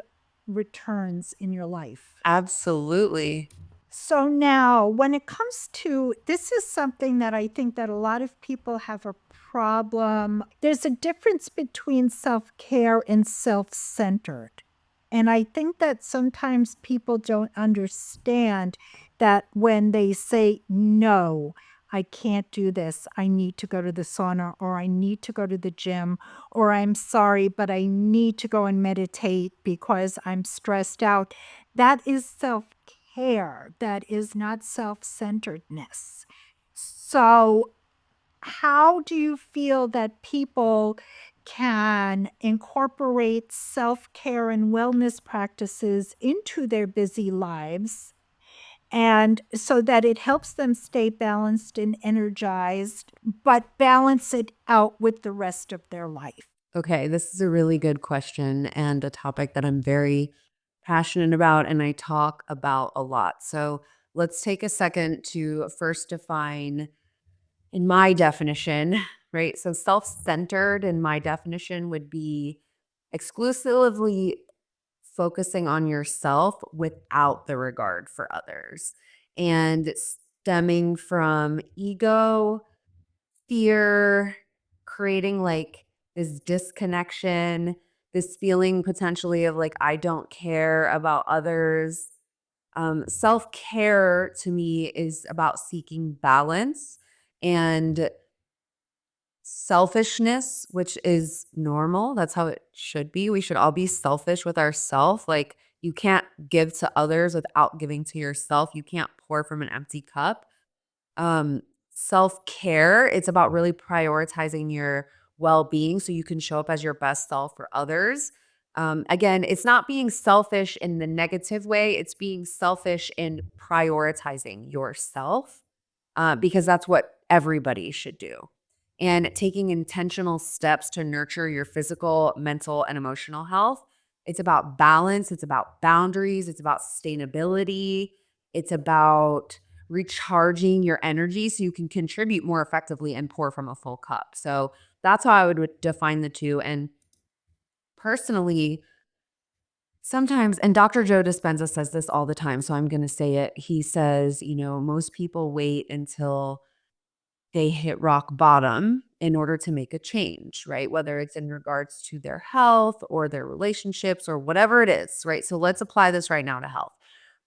returns in your life. Absolutely. So now, when it comes to this is something that I think that a lot of people have a problem. There's a difference between self-care and self-centered. And I think that sometimes people don't understand that when they say, no, I can't do this. I need to go to the sauna, or I need to go to the gym, or I'm sorry, but I need to go and meditate because I'm stressed out. That is self care. That is not self centeredness. So, how do you feel that people can incorporate self care and wellness practices into their busy lives? And so that it helps them stay balanced and energized, but balance it out with the rest of their life. Okay, this is a really good question and a topic that I'm very passionate about and I talk about a lot. So let's take a second to first define in my definition, right? So self centered in my definition would be exclusively focusing on yourself without the regard for others and stemming from ego, fear, creating like this disconnection, this feeling potentially of like, I don't care about others. Self care to me is about seeking balance and selfishness, which is normal. That's how it should be. We should all be selfish with ourself. Like, you can't give to others without giving to yourself. You can't pour from an empty cup. um Self-care, it's about really prioritizing your well-being so you can show up as your best self for others. Again, it's not being selfish in the negative way, it's being selfish in prioritizing yourself, because that's what everybody should do, and taking intentional steps to nurture your physical, mental, and emotional health. It's about balance, it's about boundaries, it's about sustainability, it's about recharging your energy so you can contribute more effectively and pour from a full cup. So that's how I would define the two. And personally, sometimes, and Dr. Joe Dispenza says this all the time, so I'm going to say it. He says, most people wait until they hit rock bottom in order to make a change, right? Whether it's in regards to their health or their relationships or whatever it is, right? So let's apply this right now to health.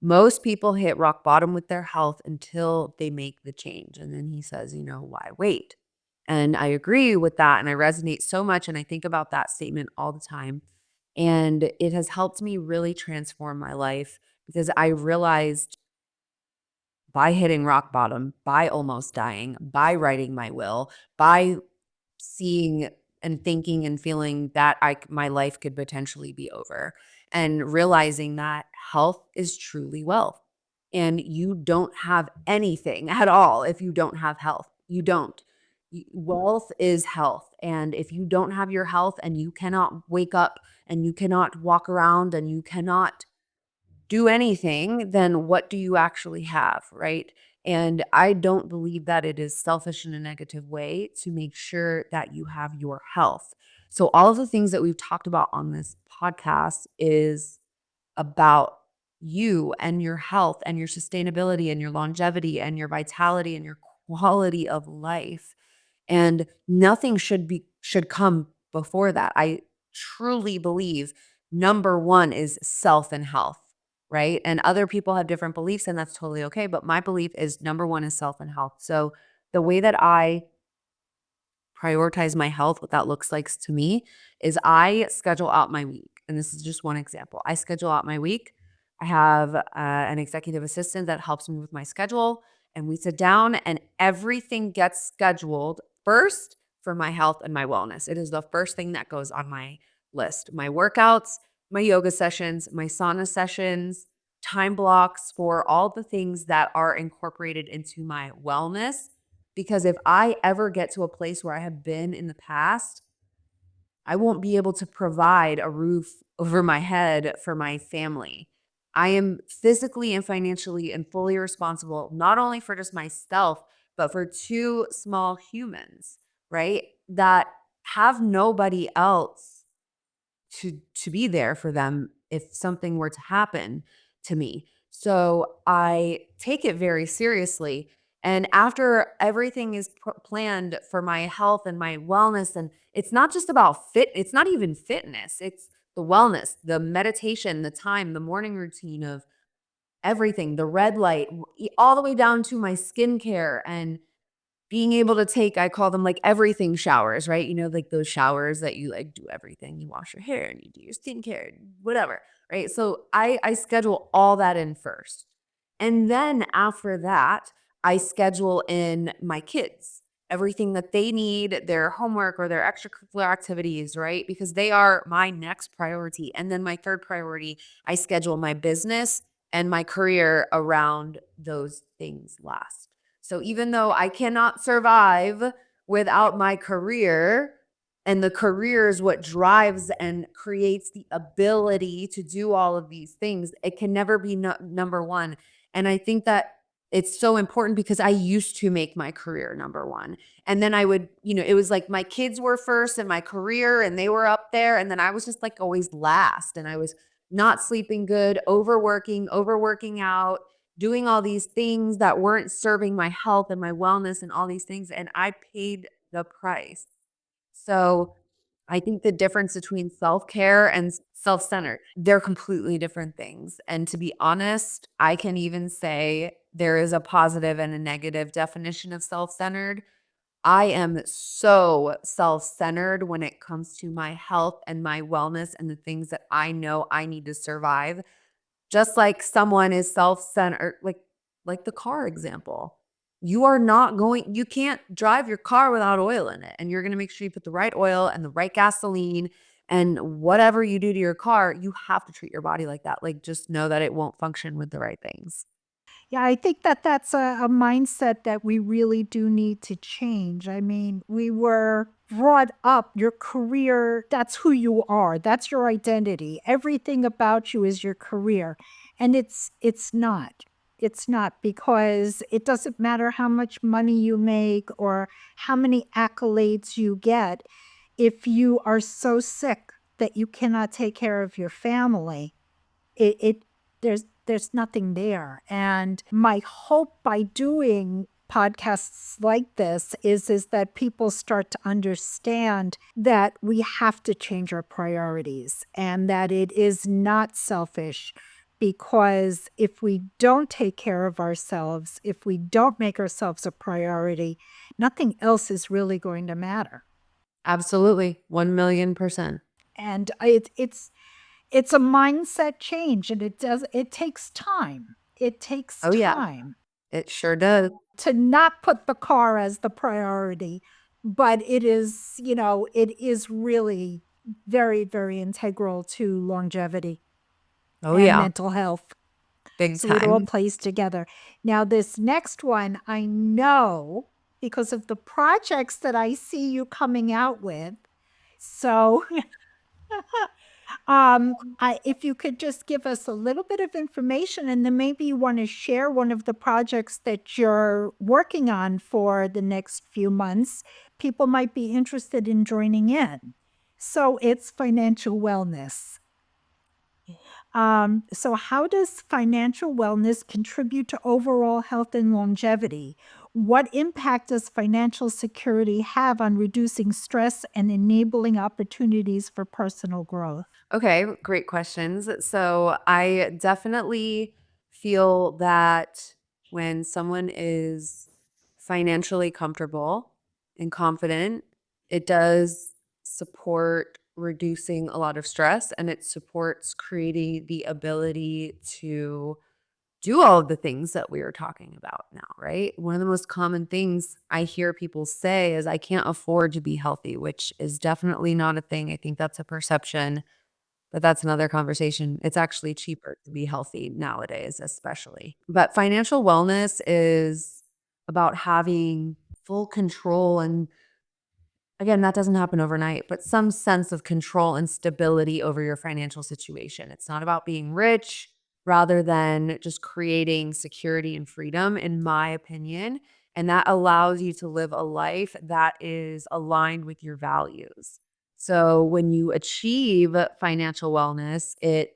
Most people hit rock bottom with their health until they make the change. And then he says, why wait? And I agree with that. And I resonate so much. And I think about that statement all the time. And it has helped me really transform my life because I realized by hitting rock bottom, by almost dying, by writing my will, by seeing and thinking and feeling that my life could potentially be over. and realizing that health is truly wealth. And you don't have anything at all if you don't have health. You don't. Wealth is health. And if you don't have your health and you cannot wake up and you cannot walk around and you cannot do anything, then what do you actually have, right? And I don't believe that it is selfish in a negative way to make sure that you have your health. So all of the things that we've talked about on this podcast is about you and your health and your sustainability and your longevity and your vitality and your quality of life. And nothing should come before that. I truly believe number 1 is self and health, right? And other people have different beliefs and that's totally okay, but my belief is number 1 is self and health. So the way that I prioritize my health, what that looks like to me is I schedule out my week. And this is just one example. I schedule out my week. I have an executive assistant that helps me with my schedule. And we sit down and everything gets scheduled first for my health and my wellness. It is the first thing that goes on my list. My workouts, my yoga sessions, my sauna sessions, time blocks for all the things that are incorporated into my wellness because if I ever get to a place where I have been in the past, I won't be able to provide a roof over my head for my family. I am physically and financially and fully responsible, not only for just myself, but for 2 small humans, right? That have nobody else to be there for them if something were to happen to me. So I take it very seriously. And after everything is planned for my health and my wellness, and it's not just about it's not even fitness, it's the wellness, the meditation, the time, the morning routine of everything, the red light, all the way down to my skincare and being able to take, I call them like everything showers, right? You know, like those showers that you like do everything. You wash your hair and you do your skincare, whatever, right? So I schedule all that in first. And then after that, I schedule in my kids, everything that they need, their homework or their extracurricular activities, right? Because they are my next priority. And then my third priority, I schedule my business and my career around those things last. So even though I cannot survive without my career, and the career is what drives and creates the ability to do all of these things, it can never be number one. And I think that it's so important because I used to make my career number one. And then I would, it was like my kids were first and my career, and they were up there. And then I was just like always last. And I was not sleeping good, overworking out, doing all these things that weren't serving my health and my wellness and all these things. And I paid the price. So I think the difference between self-care and self-centered, they're completely different things. And to be honest, I can even say there is a positive and a negative definition of self-centered. I am so self-centered when it comes to my health and my wellness and the things that I know I need to survive. Just like someone is self-centered, like the car example. You can't drive your car without oil in it. And you're gonna make sure you put the right oil and the right gasoline and whatever you do to your car, you have to treat your body like that. Like, just know that it won't function with the right things. Yeah, I think that that's a mindset that we really do need to change. I mean, we were brought up, your career, that's who you are. That's your identity. Everything about you is your career. And it's not. It's not because it doesn't matter how much money you make or how many accolades you get. If you are so sick that you cannot take care of your family, it there's nothing there. And my hope by doing podcasts like this is that people start to understand that we have to change our priorities and that it is not selfish, because if we don't take care of ourselves, if we don't make ourselves a priority, nothing else is really going to matter. Absolutely. 1,000,000%. And it's a mindset change, and it takes time. It takes Oh, yeah. time It sure does. to not put the car as the priority, but it is really very, very integral to longevity. Oh, and yeah. mental health. Big So it all time. plays together. Now, this next one, I know because of the projects that I see you coming out with. So, if you could just give us a little bit of information, and then maybe you want to share one of the projects that you're working on for the next few months, people might be interested in joining in. So, it's financial wellness. So, how does financial wellness contribute to overall health and longevity? What impact does financial security have on reducing stress and enabling opportunities for personal growth? Okay, great questions. So I definitely feel that when someone is financially comfortable and confident, it does support reducing a lot of stress and it supports creating the ability to do all of the things that we are talking about now, right? One of the most common things I hear people say is, I can't afford to be healthy, which is definitely not a thing. I think that's a perception, but that's another conversation. It's actually cheaper to be healthy nowadays, especially. But financial wellness is about having full control. And again, that doesn't happen overnight, but some sense of control and stability over your financial situation. It's not about being rich rather than just creating security and freedom, in my opinion. And that allows you to live a life that is aligned with your values. So when you achieve financial wellness, it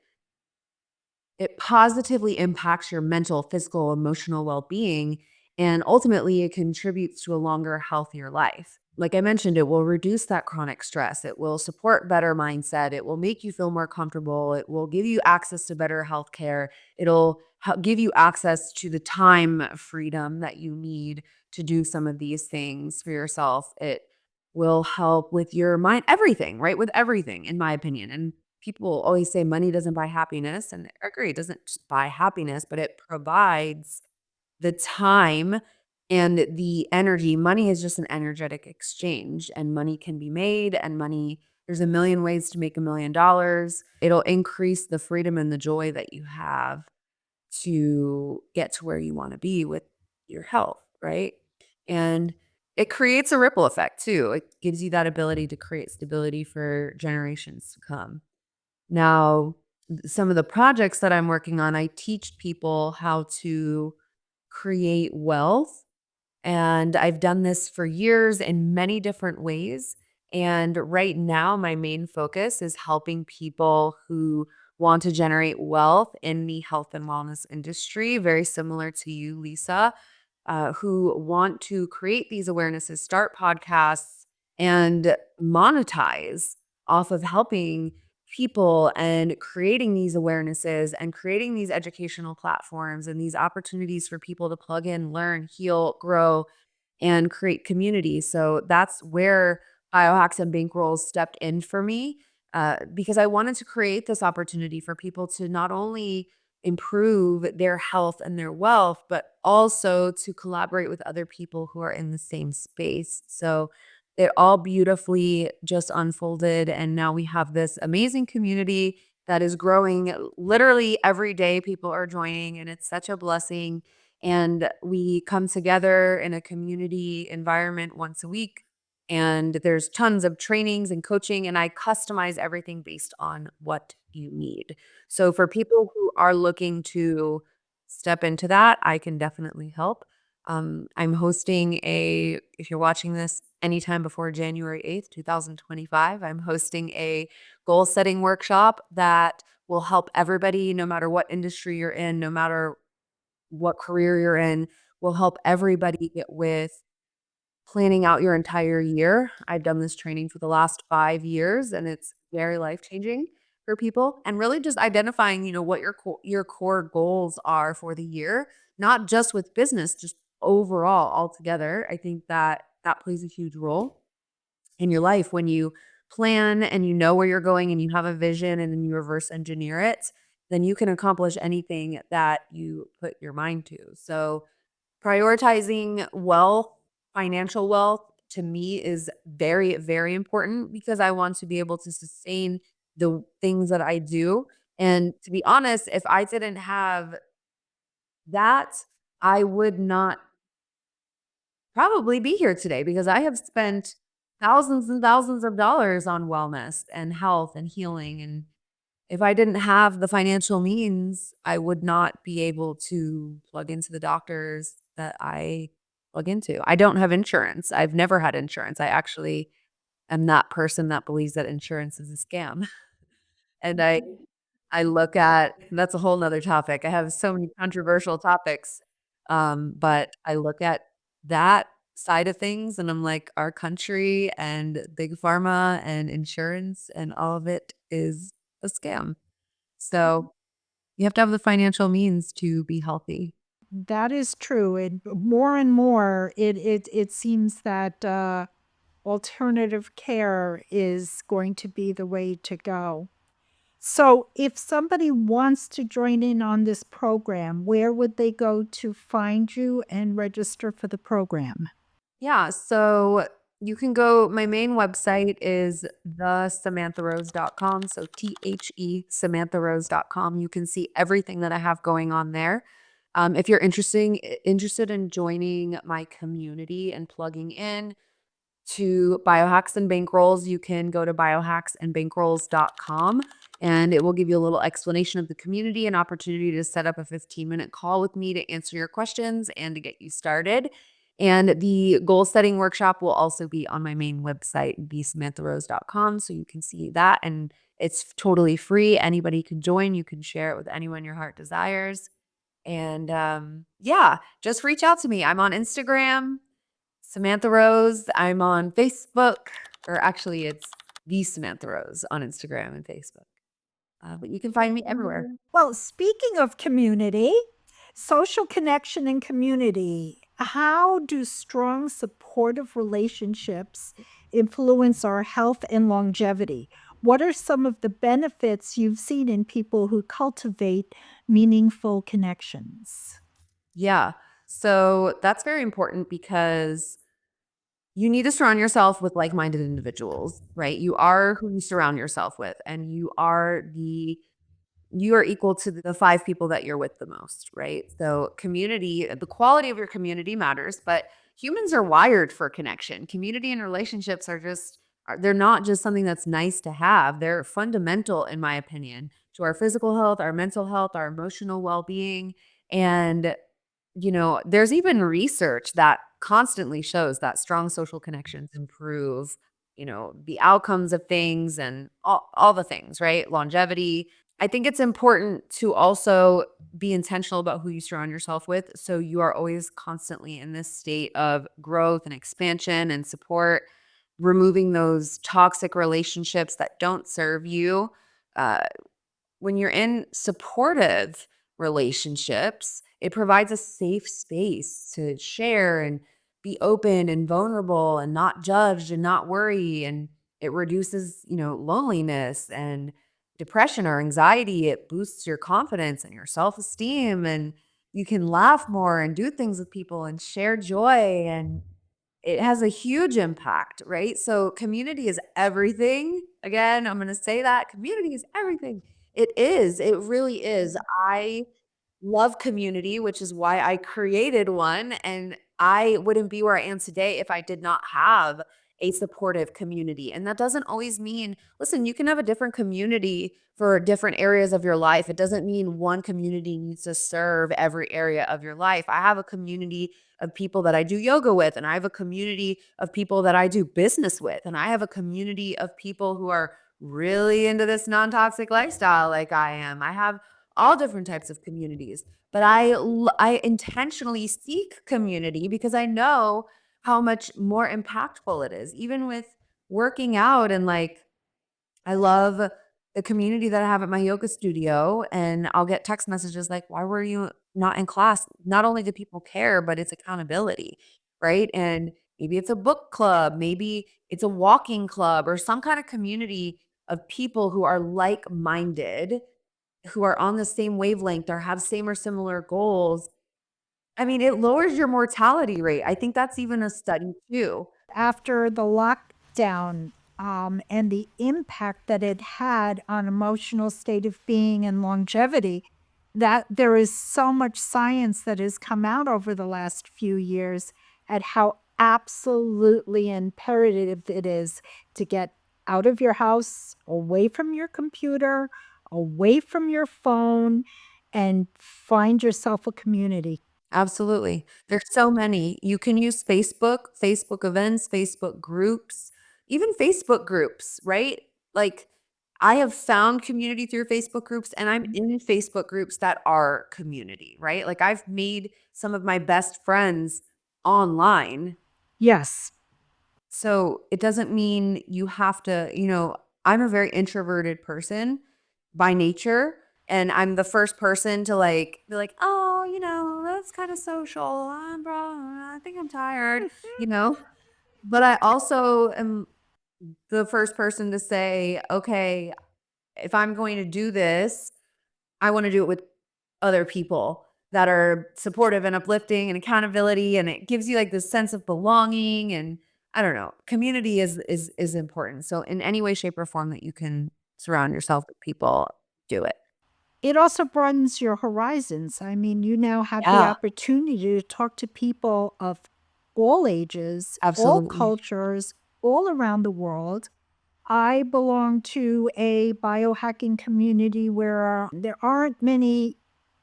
positively impacts your mental, physical, emotional well-being, and ultimately it contributes to a longer, healthier life. Like I mentioned, it will reduce that chronic stress. It will support better mindset. It will make you feel more comfortable. It will give you access to better health care. It'll give you access to the time freedom that you need to do some of these things for yourself. It will help with your mind, everything, right? With everything, in my opinion. And people always say money doesn't buy happiness. And I agree, it doesn't just buy happiness, but it provides the time and the energy. Money is just an energetic exchange, and money can be made, and money, there's a million ways to make $1 million. It'll increase the freedom and the joy that you have to get to where you want to be with your health, right? And it creates a ripple effect too. It gives you that ability to create stability for generations to come. Now, some of the projects that I'm working on, I teach people how to create wealth. And I've done this for years in many different ways. And right now, my main focus is helping people who want to generate wealth in the health and wellness industry, very similar to you, Lisa, who want to create these awarenesses, start podcasts, and monetize off of helping people and creating these awarenesses and creating these educational platforms and these opportunities for people to plug in, learn, heal, grow, and create community. So that's where biohacks and bankrolls stepped in for me, because I wanted to create this opportunity for people to not only improve their health and their wealth, but also to collaborate with other people who are in the same space. So it all beautifully just unfolded. And now we have this amazing community that is growing literally every day. People are joining, and it's such a blessing. And we come together in a community environment once a week. And there's tons of trainings and coaching, and I customize everything based on what you need. So for people who are looking to step into that, I can definitely help. I'm hosting if you're watching this anytime before January 8th, 2025, I'm hosting a goal setting workshop that will help everybody, no matter what industry you're in, no matter what career you're in, will help everybody get with planning out your entire year. I've done this training for the last 5 years, and it's very life-changing for people, and really just identifying, what your core goals are for the year, not just with business, just overall altogether. I think that that plays a huge role in your life when you plan and you know where you're going and you have a vision and then you reverse engineer it, then you can accomplish anything that you put your mind to. So prioritizing wealth, financial wealth, to me is very, very important because I want to be able to sustain the things that I do. And to be honest, if I didn't have that, I would not probably be here today because I have spent thousands and thousands of dollars on wellness and health and healing. And if I didn't have the financial means, I would not be able to plug into the doctors that I plug into. I don't have insurance. I've never had insurance. I actually am that person that believes that insurance is a scam. And I look at that's a whole nother topic. I have so many controversial topics. But I look at that side of things and I'm like, our country and big pharma and insurance and all of it is a scam. So you have to have the financial means to be healthy. That is true. And more, it seems that alternative care is going to be the way to go. So, if somebody wants to join in on this program, where would they go to find you and register for the program? Yeah, so you can go my main website is thesamantharose.com, so Samantharose.com. You can see everything that I have going on there. If you're interested in joining my community and plugging in to Biohacks and Bankrolls, you can go to biohacksandbankrolls.com and it will give you a little explanation of the community and opportunity to set up a 15-minute call with me to answer your questions and to get you started. And the goal setting workshop will also be on my main website, thesamantharose.com. So you can see that. And it's totally free. Anybody can join. You can share it with anyone your heart desires. And yeah, just reach out to me. I'm on Instagram, Samantha Rose. I'm on Facebook, or actually, it's the Samantha Rose on Instagram and Facebook. But you can find me everywhere. Well, speaking of community, social connection and community, how do strong supportive relationships influence our health and longevity? What are some of the benefits you've seen in people who cultivate meaningful connections? Yeah. So that's very important because you need to surround yourself with like-minded individuals, right? You are who you surround yourself with, and you are equal to the 5 people that you're with the most, right? So community, the quality of your community matters, but humans are wired for connection. Community and relationships they're not just something that's nice to have. They're fundamental, in my opinion, to our physical health, our mental health, our emotional well-being. And there's even research that constantly shows that strong social connections improve, the outcomes of things and all the things, right? Longevity. I think it's important to also be intentional about who you surround yourself with. So you are always constantly in this state of growth and expansion and support, removing those toxic relationships that don't serve you. Uh, when you're in supportive relationships, it provides a safe space to share and be open and vulnerable and not judge and not worry. And it reduces, loneliness and depression or anxiety. It boosts your confidence and your self esteem. And you can laugh more and do things with people and share joy. And it has a huge impact, right? So community is everything. Again, I'm going to say that community is everything. It is. It really is. I love community, which is why I created one. And I wouldn't be where I am today if I did not have a supportive community. And that doesn't always mean, listen, you can have a different community for different areas of your life. It doesn't mean one community needs to serve every area of your life. I have a community of people that I do yoga with, and I have a community of people that I do business with, and I have a community of people who are really into this non-toxic lifestyle like I am. I have all different types of communities. But I intentionally seek community because I know how much more impactful it is. Even with working out and I love the community that I have at my yoga studio, and I'll get text messages like, "Why were you not in class?" Not only do people care, but it's accountability, right? And maybe it's a book club, maybe it's a walking club or some kind of community of people who are like-minded, who are on the same wavelength or have same or similar goals. I mean, it lowers your mortality rate. I think that's even a study too. After the lockdown, and the impact that it had on emotional state of being and longevity, that there is so much science that has come out over the last few years at how absolutely imperative it is to get out of your house, away from your computer, away from your phone, and find yourself a community. Absolutely. There's so many. You can use Facebook, Facebook events, Facebook groups, even Facebook groups, right? Like I have found community through Facebook groups and I'm in Facebook groups that are community, right? Like I've made some of my best friends online. Yes. So it doesn't mean you have to, I'm a very introverted person by nature. And I'm the first person to like be like, oh, that's kind of social. Bro, I think I'm tired, you know? But I also am the first person to say, okay, if I'm going to do this, I want to do it with other people that are supportive and uplifting and accountability, and it gives you like this sense of belonging. And I don't know, community is important. So in any way, shape, or form that you can surround yourself with people, do it. It also broadens your horizons. I mean, you now have the Yeah, opportunity to talk to people of all ages, all absolutely. cultures, all around the world. I belong to a biohacking community where there aren't many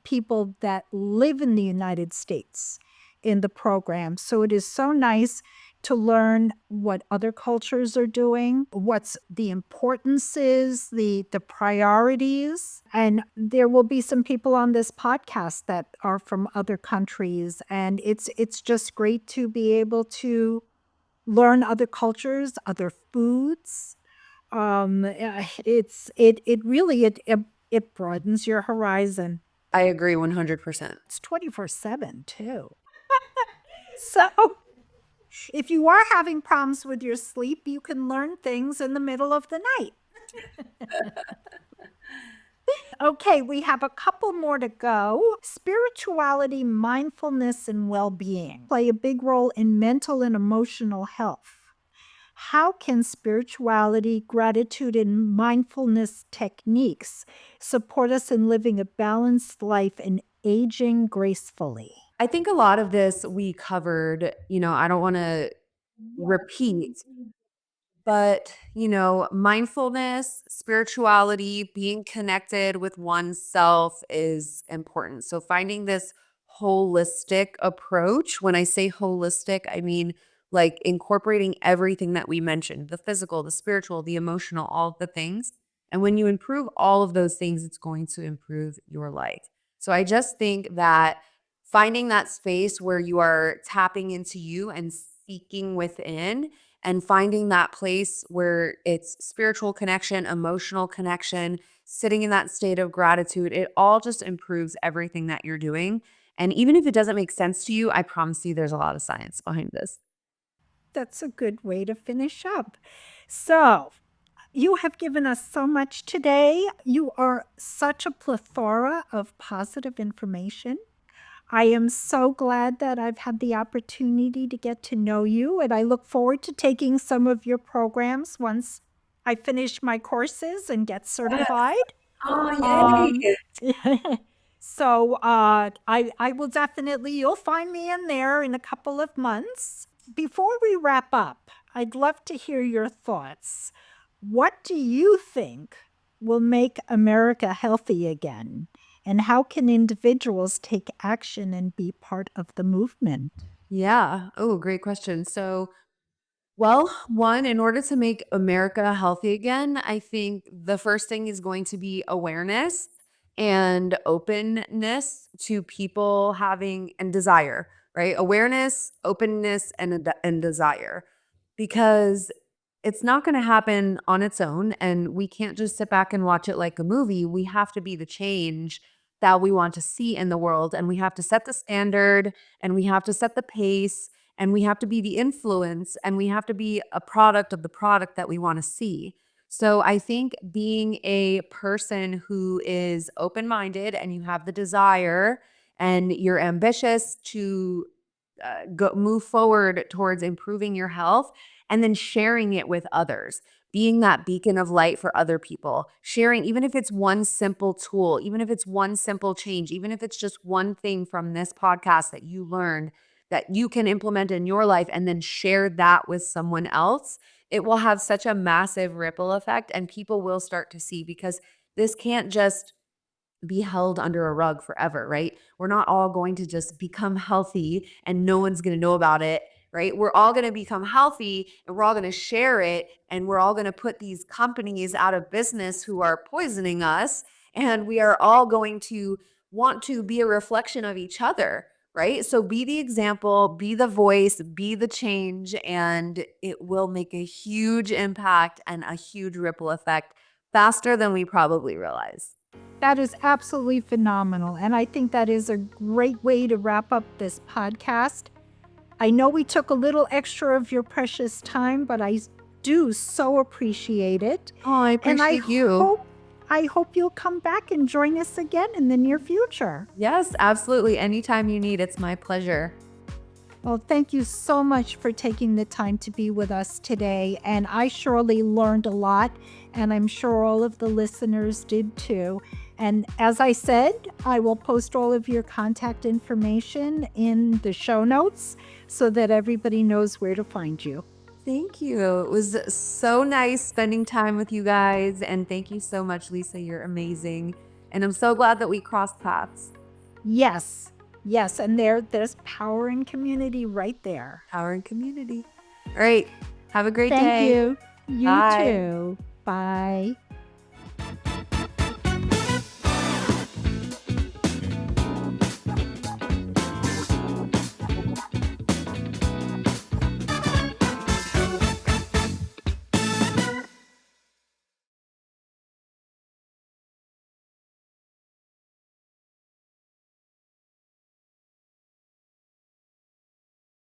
people that live in the United States in the program. So it is so nice to learn what other cultures are doing, what's the importance is, the priorities. And there will be some people on this podcast that are from other countries. And it's just great to be able to learn other cultures, other foods. It really it broadens your horizon. I agree 100%. It's 24/7 too. So if you are having problems with your sleep, you can learn things in the middle of the night. Okay, we have a couple more to go. Spirituality, mindfulness, and well being play a big role in mental and emotional health. How can spirituality, gratitude, and mindfulness techniques support us in living a balanced life and aging gracefully? I think a lot of this we covered, I don't want to repeat. But, mindfulness, spirituality, being connected with oneself is important. So finding this holistic approach, when I say holistic, I mean like incorporating everything that we mentioned, the physical, the spiritual, the emotional, all of the things. And when you improve all of those things, it's going to improve your life. So I just think that finding that space where you are tapping into you and seeking within and finding that place where it's spiritual connection, emotional connection, sitting in that state of gratitude, it all just improves everything that you're doing. And even if it doesn't make sense to you, I promise you there's a lot of science behind this. That's a good way to finish up. So, you have given us so much today. You are such a plethora of positive information. I am so glad that I've had the opportunity to get to know you, and I look forward to taking some of your programs once I finish my courses and get certified. Oh, Um, yay. so I will definitely, you'll find me in there in a couple of months. Before we wrap up, I'd love to hear your thoughts. What do you think will make America healthy again? And how can individuals take action and be part of the movement? Yeah. Oh, great question. So, well, one, in order to make America healthy again, I think the first thing is going to be awareness and openness to people having and desire, right? Awareness, openness, and desire. Because it's not going to happen on its own. And we can't just sit back and watch it like a movie. We have to be the change that we want to see in the world. And we have to set the standard and we have to set the pace and we have to be the influence and we have to be a product of the product that we want to see. So I think being a person who is open minded and you have the desire and you're ambitious to move forward towards improving your health and then sharing it with others. being that beacon of light for other people, sharing, even if it's one simple tool, even if it's one simple change, even if it's just one thing from this podcast that you learned that you can implement in your life and then share that with someone else, it will have such a massive ripple effect and people will start to see, because this can't just be held under a rug forever, right? We're not all going to just become healthy and no one's going to know about it, right? We're all going to become healthy and we're all going to share it, and we're all going to put these companies out of business who are poisoning us, and we are all going to want to be a reflection of each other, right? So be the example, be the voice, be the change, and it will make a huge impact and a huge ripple effect faster than we probably realize. That is absolutely phenomenal. And I think that is a great way to wrap up this podcast. I know we took a little extra of your precious time, but I do so appreciate it. Oh, I And appreciate you. I hope you'll come back and join us again in the near future. Yes, absolutely. Anytime you need, it's my pleasure. Well, thank you so much for taking the time to be with us today. And I surely learned a lot, and I'm sure all of the listeners did too. And as I said, I will post all of your contact information in the show notes so that everybody knows where to find you. Thank you. It was so nice spending time with you guys. And thank you so much, Lisa. You're amazing. And I'm so glad that we crossed paths. Yes, yes. And there's power in community right there. Power and community. All right. Have a great Thank day. you. You Bye. too. Bye.